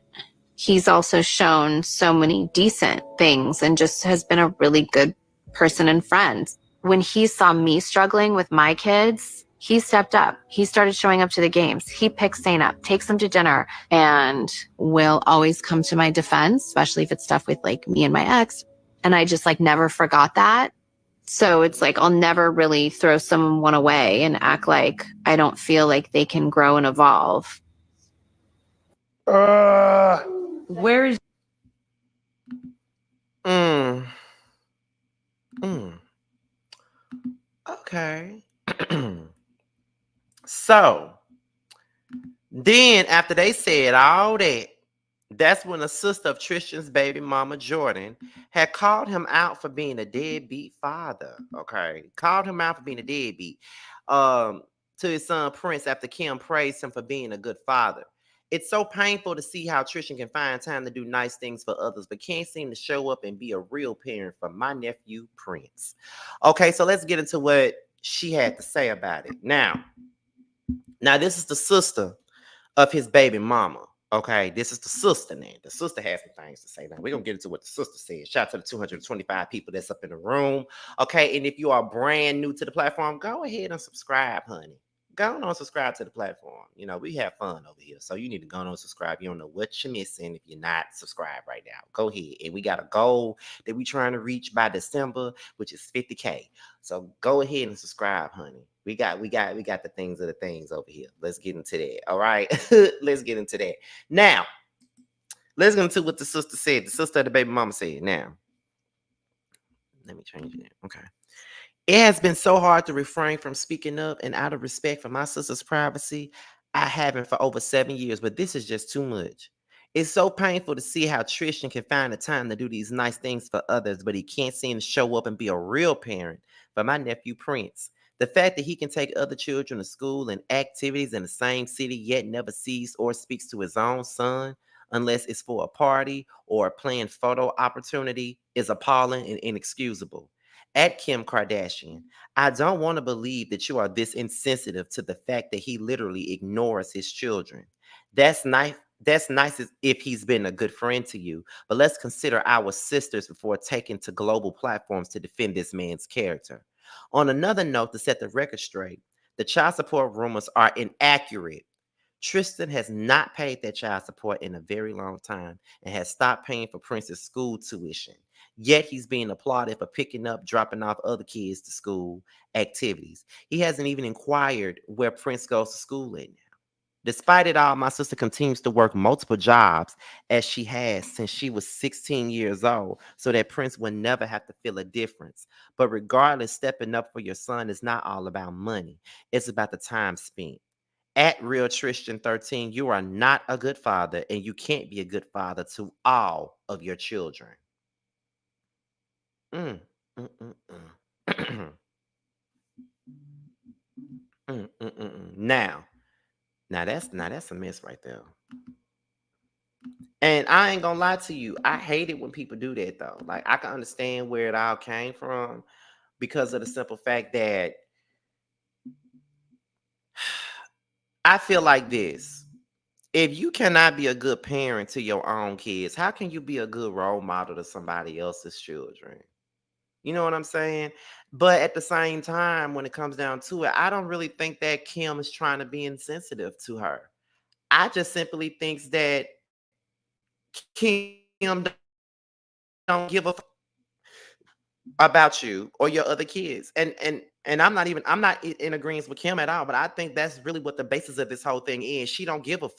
he's also shown so many decent things and just has been a really good person and friend. When he saw me struggling with my kids, he stepped up. He started showing up to the games. He picks Zane up, takes them to dinner, and will always come to my defense, especially if it's stuff with like me and my ex. And I just like never forgot that. So it's like, I'll never really throw someone away and act like I don't feel like they can grow and evolve. Where is Okay. So then after they said all that, that's when the sister of Tristan's baby mama, Jordan, had called him out for being a deadbeat father. Okay. Called him out for being a deadbeat to his son Prince after Kim praised him for being a good father. It's so painful to see how Tristan can find time to do nice things for others, but can't seem to show up and be a real parent for my nephew, Prince. Okay, so let's get into what she had to say about it. Now, this is the sister of his baby mama. Okay, this is the sister now. The sister has some things to say. Now, we're going to get into what the sister said. Shout out to the 225 people that's up in the room. Okay, and if you are brand new to the platform, go ahead and subscribe, honey. Go on and subscribe to the platform. You know, we have fun over here. So you need to go on and subscribe. You don't know what you're missing if you're not subscribed right now. Go ahead. And we got a goal that we're trying to reach by December, which is 50K. So go ahead and subscribe, honey. We got the things over here. Let's get into that. All right. Let's get into that. Now, let's get into what the sister said. The sister of the baby mama said. Now, let me change it. Okay. It has been so hard to refrain from speaking up, and out of respect for my sister's privacy, I haven't for over 7 years, but this is just too much. It's so painful to see how Tristan can find the time to do these nice things for others, but he can't seem to show up and be a real parent for my nephew, Prince. The fact that he can take other children to school and activities in the same city, yet never sees or speaks to his own son, unless it's for a party or a planned photo opportunity, is appalling and inexcusable. At Kim Kardashian, I don't want to believe that you are this insensitive to the fact that he literally ignores his children. That's nice. That's nice if he's been a good friend to you, but let's consider our sisters before taking to global platforms to defend this man's character. On another note, to set the record straight, the child support rumors are inaccurate. Tristan has not paid that child support in a very long time and has stopped paying for Prince's school tuition. Yet he's being applauded for picking up, dropping off other kids to school activities. He hasn't even inquired where Prince goes to school at now. Despite it all, my sister continues to work multiple jobs as she has since she was 16 years old so that Prince would never have to feel a difference. But regardless, stepping up for your son is not all about money. It's about the time spent. At Real Tristan 13, you are not a good father and you can't be a good father to all of your children. Mm, mm, mm, mm. Now that's a mess right there. And I ain't gonna lie to you, I hate it when people do that though. Like I can understand where it all came from because of the simple fact that I feel like this. If you cannot be a good parent to your own kids, how can you be a good role model to somebody else's children? You know what I'm saying? But at the same time, when it comes down to it, I don't really think that Kim is trying to be insensitive to her. I just simply think that Kim don't give a about you or your other kids. And I'm not in agreement with Kim at all, but I think that's really what the basis of this whole thing is. She don't give a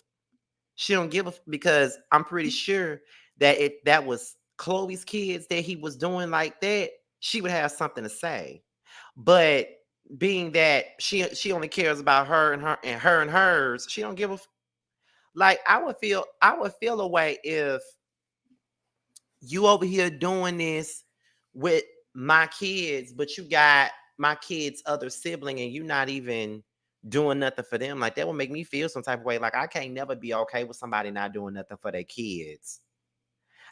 because I'm pretty sure that if that was Chloe's kids that he was doing like that, she would have something to say. But being that she only cares about her and hers, she don't give a like I would feel a way if you over here doing this with my kids, but you got my kids' other sibling and you not even doing nothing for them. Like that would make me feel some type of way. Like I can't never be okay with somebody not doing nothing for their kids.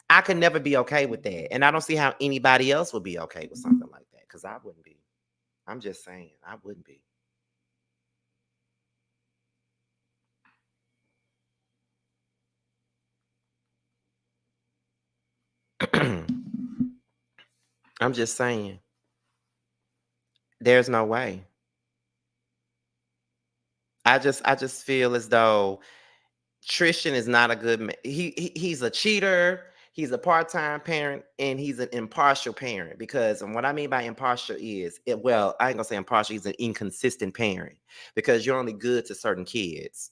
I could never be okay with that. And I don't see how anybody else would be okay with something like that. Because I wouldn't be. I'm just saying, I wouldn't be. I'm just saying. There's no way. I just feel as though Tristan is not a good man. He's a cheater. He's a part-time parent and he's an impartial parent because and what I mean by impartial is well, I ain't gonna say impartial, he's an inconsistent parent because you're only good to certain kids.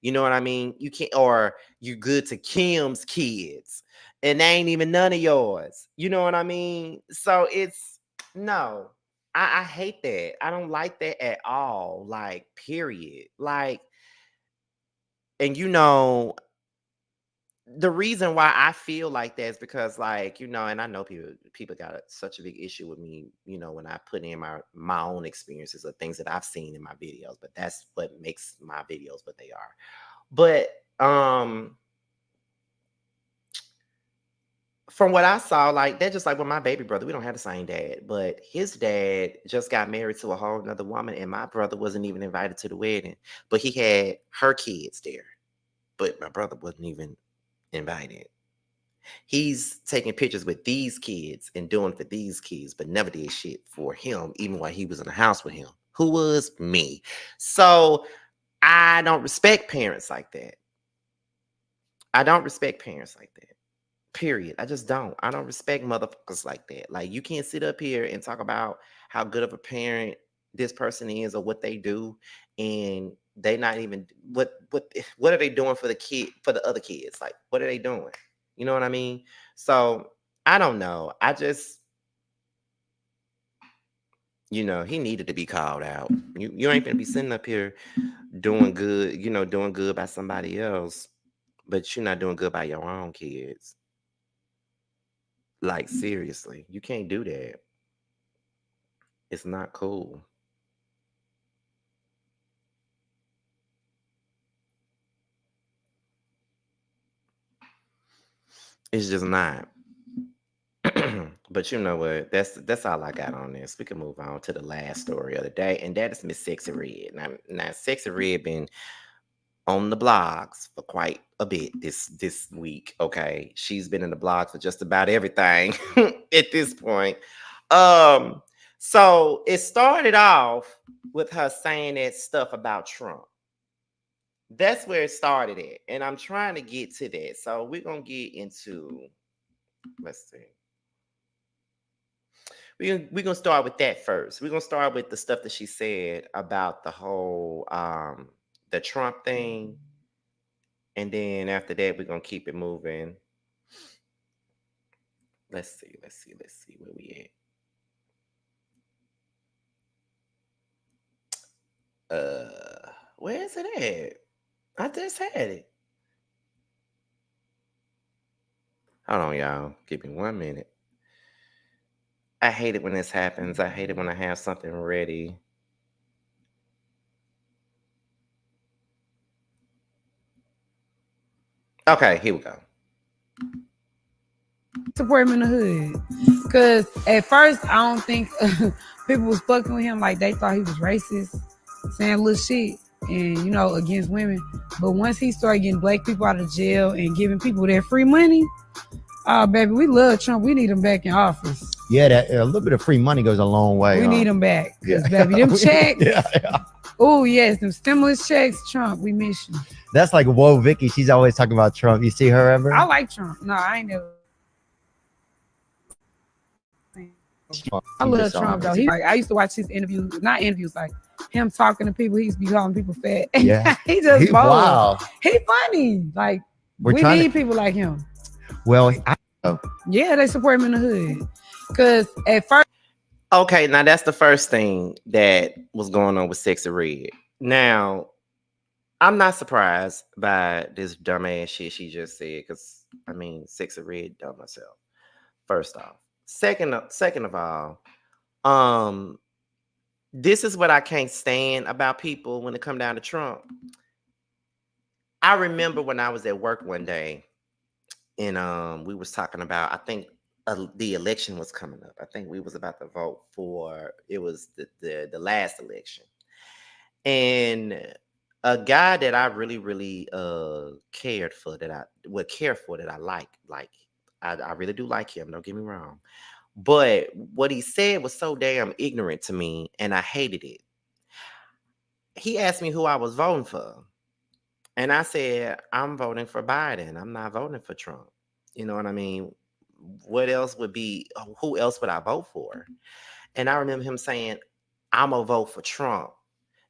You know what I mean? You can't or you good to Kim's kids and they ain't even none of yours. You know what I mean? So it's no. I hate that. I don't like that at all. Like, period. Like, and you know, the reason why I feel like that is because, like, you know, and I know people got such a big issue with me, you know, when I put in my own experiences of things that I've seen in my videos, but that's what makes my videos what they are. But from what I saw, like they're just like with my baby brother, we don't have the same dad, but his dad just got married to a whole nother woman, and my brother wasn't even invited to the wedding, but he had her kids there, but my brother wasn't even invited. He's taking pictures with these kids and doing for these kids, but never did shit for him, even while he was in the house with him. Who was me? So I don't respect parents like that. I don't respect parents like that. Period. I just don't. I don't respect motherfuckers like that. Like you can't sit up here and talk about how good of a parent this person is or what they do, and they not even what are they doing for the other kids? Like what are they doing? You know what I mean? So I don't know. I just he needed to be called out. You ain't gonna be sitting up here doing good, doing good by somebody else, but you're not doing good by your own kids. Like seriously, you can't do that. It's not cool. It's just not. But you know what? That's all I got on this. We can move on to the last story of the day, and that is Miss Sexxy Red. Now Sexxy Red been on the blogs for quite a bit this week. Okay, she's been in the blogs for just about everything at this point. So it started off with her saying that stuff about Trump. That's where it started at. And I'm trying to get to that. So we're going to get into, let's see. We're gonna start with that first. We're gonna start with the stuff that she said about the whole the Trump thing. And then after that, we're gonna keep it moving. Let's see where we at. Where is it at? I just had it. Hold on, y'all. Give me 1 minute. I hate it when this happens. I hate it when I have something ready. Okay, here we go. Support him in the hood. Because at first, I don't think people was fucking with him like they thought he was racist, saying little shit and, you know, against women. But once he started getting black people out of jail and giving people their free money, oh, baby, we love Trump. We need him back in office. Yeah, that a little bit of free money goes a long way. We need him back. Because, Yeah. baby, them checks. Yeah. Oh, yes, them stimulus checks, Trump, we miss you. That's like, whoa, Vicky. She's always talking about Trump. You see her ever? I like Trump. No, I ain't never. I love Trump, though. I used to watch his interviews, not interviews, like him talking to people. He used to be calling people fat. Yeah. He just bold. Wow. He funny. Like, We're we trying need people like him. Well, Yeah, they support him in the hood. Because at first. Okay, now that's the first thing that was going on with Sexxy Red. Now, I'm not surprised by this dumbass shit she just said, because I mean, Sexxy Red dumb herself. First off. Second of all, this is what I can't stand about people when it come down to Trump. I remember when I was at work one day, and we was talking about, I think the election was coming up. I think we was about to vote for, it was the last election. And a guy that I really cared for, that I would care for, that I like I really do like him, don't get me wrong. But what he said was so damn ignorant to me, and I hated it. He asked me who I was voting for. And I said, I'm voting for Biden. I'm not voting for Trump. You know what I mean? What else would be, who else would I vote for? And I remember him saying, I'm going to vote for Trump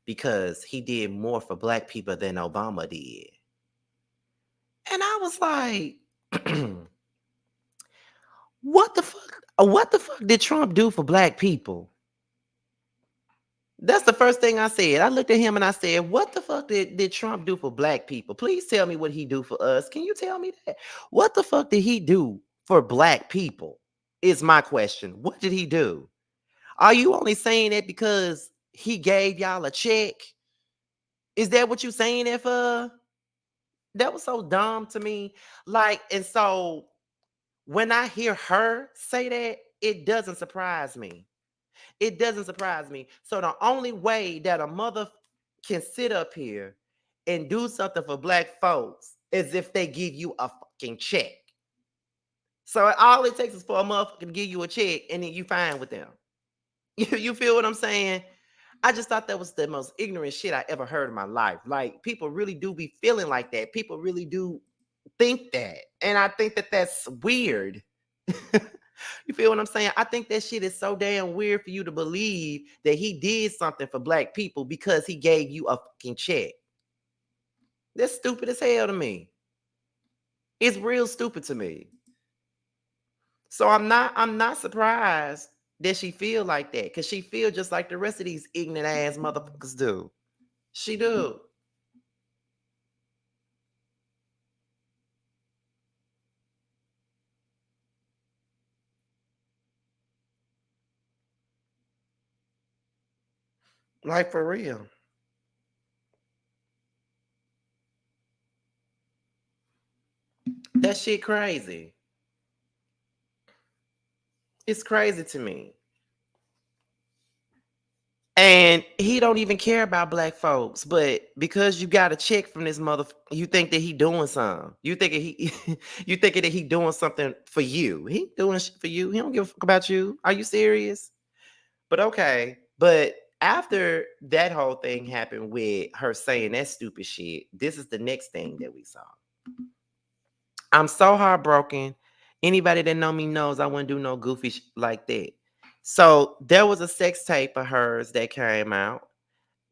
because he did more for black people than Obama did. And I was like, what the fuck did Trump do for black people? That's the first thing I said. I looked at him and I said, what the fuck did Trump do for black people? Please tell me what he do for us. Can you tell me that? What the fuck did he do for black people is my question. What did he do? Are you only saying that because he gave y'all a check? Is that what you saying that for? That was so dumb to me. Like, and so when I hear her say that, it doesn't surprise me. It doesn't surprise me. So the only way that a mother can sit up here and do something for black folks is if they give you a fucking check. So all it takes is for a motherfucker to give you a check and then you fine with them. You feel what I'm saying? I just thought that was the most ignorant shit I ever heard in my life. Like, people really do be feeling like that. People really do think that. And I think that that's weird. You feel what I'm saying? I think that shit is so damn weird for you to believe that he did something for black people because he gave you a fucking check. That's stupid as hell to me. It's real stupid to me. So I'm not surprised that she feel like that, because she feel just like the rest of these ignorant ass motherfuckers do. She do. Like, for real. That shit crazy. It's crazy to me. And he don't even care about black folks, but because you got a check from this motherfucker, you think that he doing something. You thinking that he doing something for you. He doing shit for you. He don't give a fuck about you. Are you serious? But okay. But after that whole thing happened with her saying that stupid shit, this is the next thing that we saw. I'm so heartbroken. Anybody that know me knows I wouldn't do no goofy like that. So there was a sex tape of hers that came out,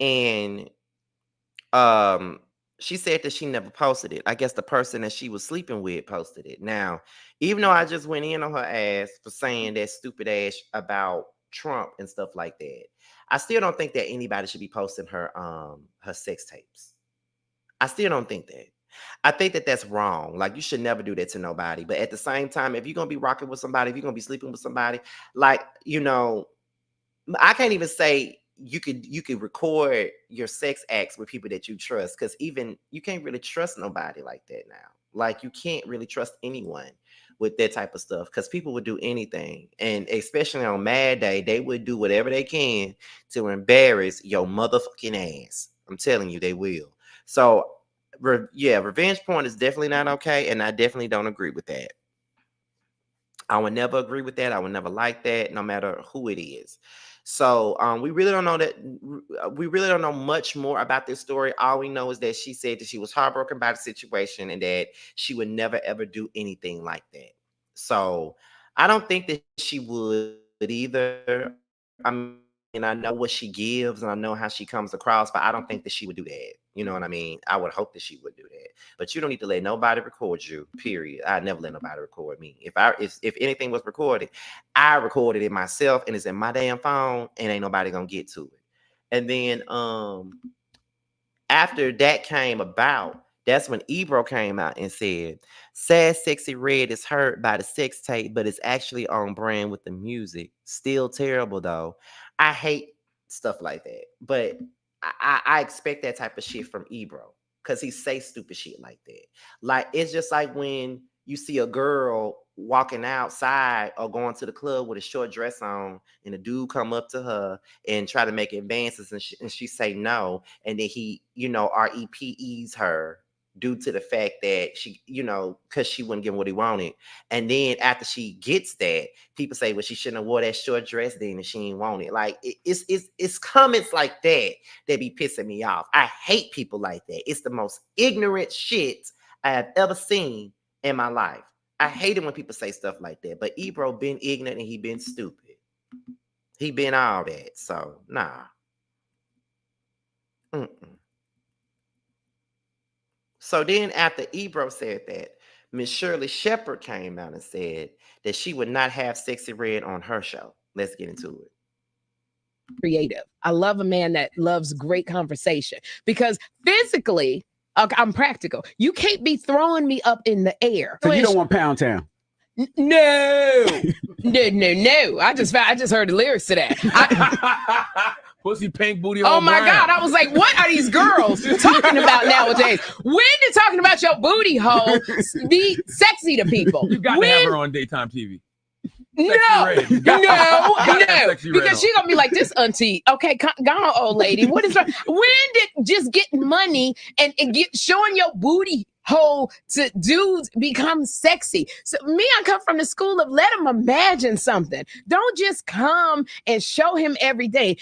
and um she said that she never posted it. I guess the person that she was sleeping with posted it. Now, even though I just went in on her ass for saying that stupid ass about Trump and stuff like that, I still don't think that anybody should be posting her sex tapes. I still don't think that. I think that that's wrong. Like, you should never do that to nobody. But at the same time, if you're gonna be rocking with somebody, if you're gonna be sleeping with somebody, like, I can't even say you could record your sex acts with people that you trust, because even you can't really trust nobody like that now. Like, you can't really trust anyone with that type of stuff, because people would do anything, and especially on Mad Day, they would do whatever they can to embarrass your motherfucking ass. I'm telling you, they will. So, yeah, revenge porn is definitely not okay, and I definitely don't agree with that. I would never agree with that. I would never like that, no matter who it is. So we really don't know that. We really don't know much more about this story. All we know is that she said that she was heartbroken by the situation and that she would never ever do anything like that. So I don't think that she would either. I mean, I know what she gives and I know how she comes across, but I don't think that she would do that. You know what I mean? I would hope that she would do that. But you don't need to let nobody record you. Period. I never let nobody record me. If anything was recorded, I recorded it myself and it's in my damn phone and ain't nobody gonna get to it. And then after that came about, that's when Ebro came out and said, "Sad Sexy Red is hurt by the sex tape, but it's actually on brand with the music. Still terrible though. I hate stuff like that, but I expect that type of shit from Ebro because he say stupid shit like that. Like, it's just like when you see a girl walking outside or going to the club with a short dress on, and a dude come up to her and try to make advances, and she say no, and then he, REPEs her due to the fact that she, because she wouldn't give him what he wanted. And then after she gets that, people say, well, she shouldn't have wore that short dress then and she ain't want it. Like, it's comments like that that be pissing me off. I hate people like that. It's the most ignorant shit I have ever seen in my life. I hate it when people say stuff like that. But Ebro been ignorant and he been stupid. He been all that. So, nah. Mm-mm. So then after Ebro said that, Miss Shirley Shepherd came out and said that she would not have Sexy Red on her show. Let's get into it. Creative. I love a man that loves great conversation because physically, I'm practical. You can't be throwing me up in the air. So you don't want Pound Town? No. No. I just heard the lyrics to that. Pussy pink booty. Oh my God. I was like, what are these girls talking about nowadays? When did talking about your booty hole be sexy to people? You got to have her on daytime TV. No, because she gonna be like this, auntie. Okay, go on, old lady. What is wrong? When did just getting money and showing your booty hole to dudes become sexy? So I come from the school of let him imagine something. Don't just come and show him every day.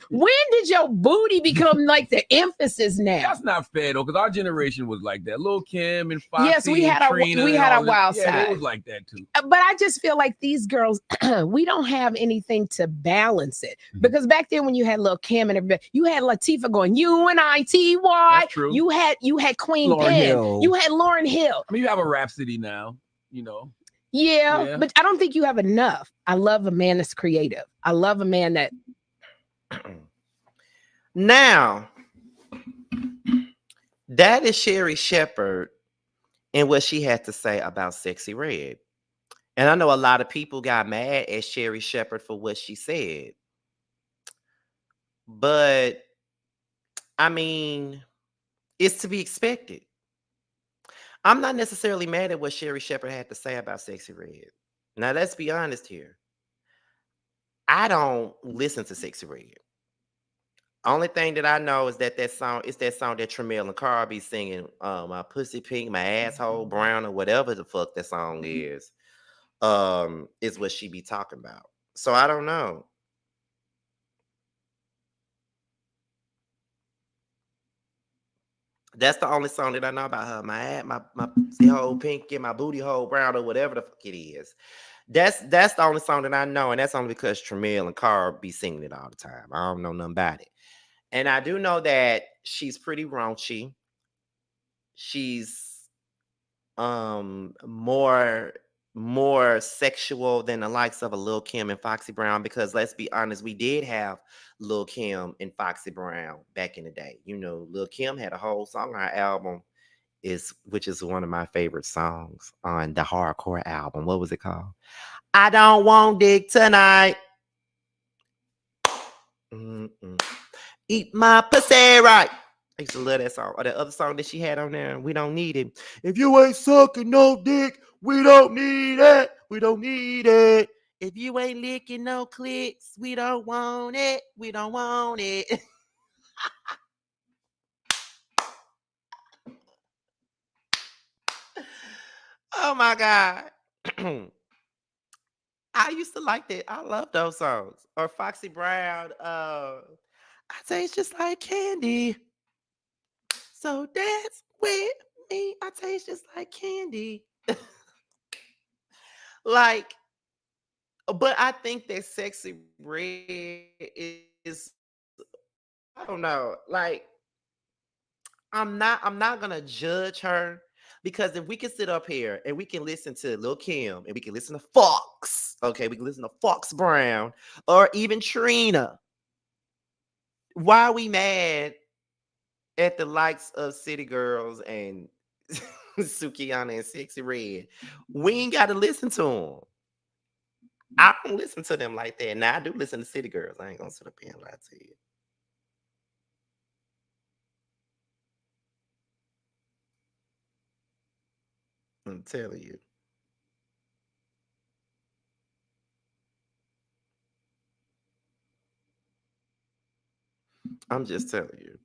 When did your booty become like the emphasis now? That's not fair though, because our generation was like that. Lil' Kim and Foxy. Yes, we had our wild side. Yeah, it was like that too. But I just feel like these girls, we don't have anything to balance it. Because back then when you had Lil' Kim and everybody, you had Latifah going UNITY. That's true. You had Queen Lauryn Pen. Hill. You had Lauryn Hill. I mean, you have a Rhapsody now, Yeah, but I don't think you have enough. I love a man that's creative. I love a man that. Now, that is Sherry Shepherd and what she had to say about Sexy Red. And I know a lot of people got mad at Sherry Shepherd for what she said. But, I mean, it's to be expected. I'm not necessarily mad at what Sherry Shepherd had to say about Sexy Red. Now, let's be honest here. I don't listen to Sexy Red. Only thing that I know is that song that Tremel and Carl be singing, my pussy pink, my asshole brown, or whatever the fuck that song is what she be talking about. So I don't know. That's the only song that I know about her. My pussy hole pink and my booty hole brown or whatever the fuck it is. That's the only song that I know, and that's only because Tramiel and Carl be singing it all the time. I don't know nothing about it. And I do know that she's pretty raunchy. She's more sexual than the likes of a Lil Kim and Foxy Brown, because let's be honest, we did have Lil Kim and Foxy Brown back in the day. You know, Lil Kim had a whole song on her album, which is one of my favorite songs on the hardcore album. What was it called? I don't want dick tonight. Mm-mm. Eat my pussy right. I used to love that song. Or the other song that she had on there, We Don't Need It. If you ain't sucking no dick, we don't need it. We don't need it. If you ain't licking no clicks, we don't want it. We don't want it. Oh my God. I used to like that. I love those songs. Or Foxy Brown. I taste just like candy. So dance with me. I taste just like candy. Like, but I think that Sexy Red is, I don't know. Like, I'm not gonna judge her, because if we can sit up here and we can listen to Lil Kim and we can listen to Fox, okay, we can listen to Fox Brown or even Trina. Why are we mad at the likes of City Girls and Sukiyana and Sexy Red? We ain't got to listen to them. I don't listen to them like that. Now I do listen to City Girls. I ain't gonna sit up here and lie to you. I'm telling you. I'm just telling you.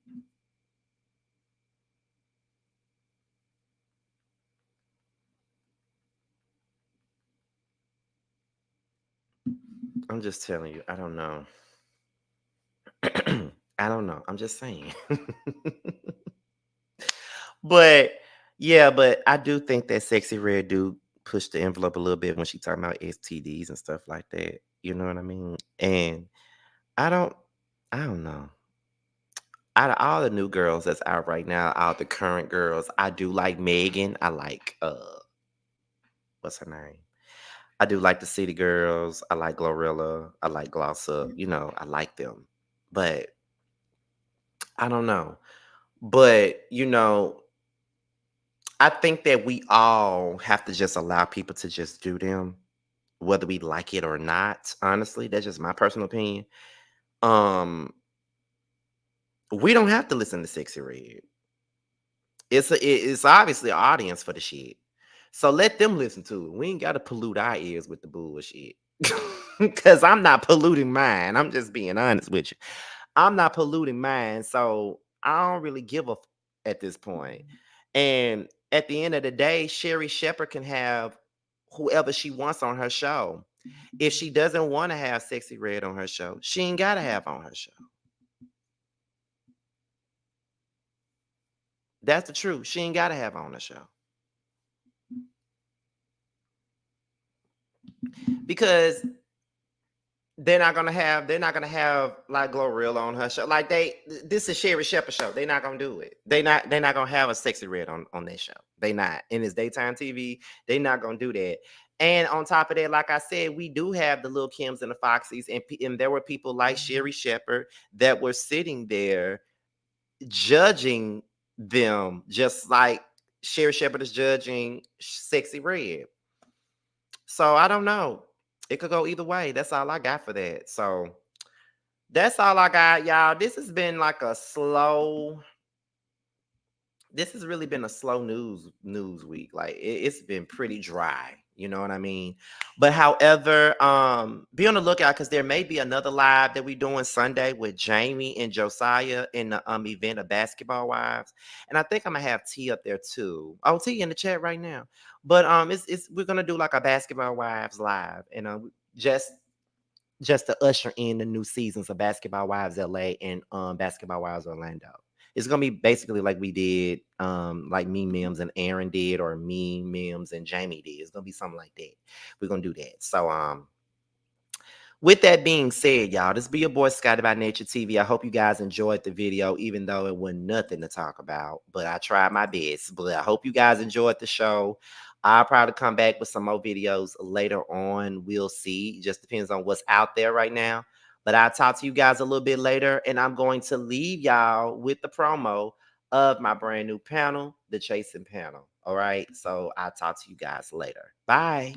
I'm just telling you. I don't know. I don't know. I'm just saying. But yeah, but I do think that Sexy Red do push the envelope a little bit when she talking about STDs and stuff like that. You know what I mean? And I don't I don't know. Out of all the new girls that's out right now, out the current girls, I do like Megan. I like what's her name? I do like the City Girls. I like Glorilla. I like Gloss Up. You know, I like them. But I don't know. But you know, I think that we all have to just allow people to just do them, whether we like it or not. Honestly, that's just my personal opinion. Um, we don't have to listen to Sexy Red. It's obviously an audience for the shit. So let them listen to it. We ain't got to pollute our ears with the bullshit. Because I'm not polluting mine. I'm just being honest with you. I'm not polluting mine. So I don't really give a at this point. And at the end of the day, Sherry Shepherd can have whoever she wants on her show. If she doesn't want to have Sexy Red on her show, she ain't got to have on her show. That's the truth. She ain't got to have on the show. Because they're not gonna have like Glorilla on her show. Like this is Sherry Shepherd show. They're not gonna do it. They're not gonna have a Sexy Red on their show. They not in this daytime TV. They're not gonna do that. And on top of that, like I said, we do have the Lil Kims and the Foxies, and there were people like Sherry Shepherd that were sitting there judging them, just like Sherry Shepherd is judging Sexy Red. So I don't know. It could go either way. That's all I got for that. So that's all I got, y'all. This has been like a slow. This has really been a slow news week. Like it's been pretty dry. You know what I mean? But however, be on the lookout because there may be another live that we doing Sunday with Jamie and Josiah in the event of Basketball Wives, and I think I'm gonna have T up there too. Oh, T in the chat right now. But it's we're gonna do like a Basketball Wives live, and just to usher in the new seasons of Basketball Wives LA and Basketball Wives Orlando. It's gonna be basically like we did, like me, Mims, and Aaron did, or me, Mims, and Jamie did. It's gonna be something like that. We're gonna do that. So with that being said, y'all, this be your boy Scotty by Nature TV. I hope you guys enjoyed the video, even though it wasn't nothing to talk about. But I tried my best. But I hope you guys enjoyed the show. I'll probably come back with some more videos later on. We'll see. It just depends on what's out there right now. But I'll talk to you guys a little bit later. And I'm going to leave y'all with the promo of my brand new panel, the Chasing Panel. All right. So I'll talk to you guys later. Bye.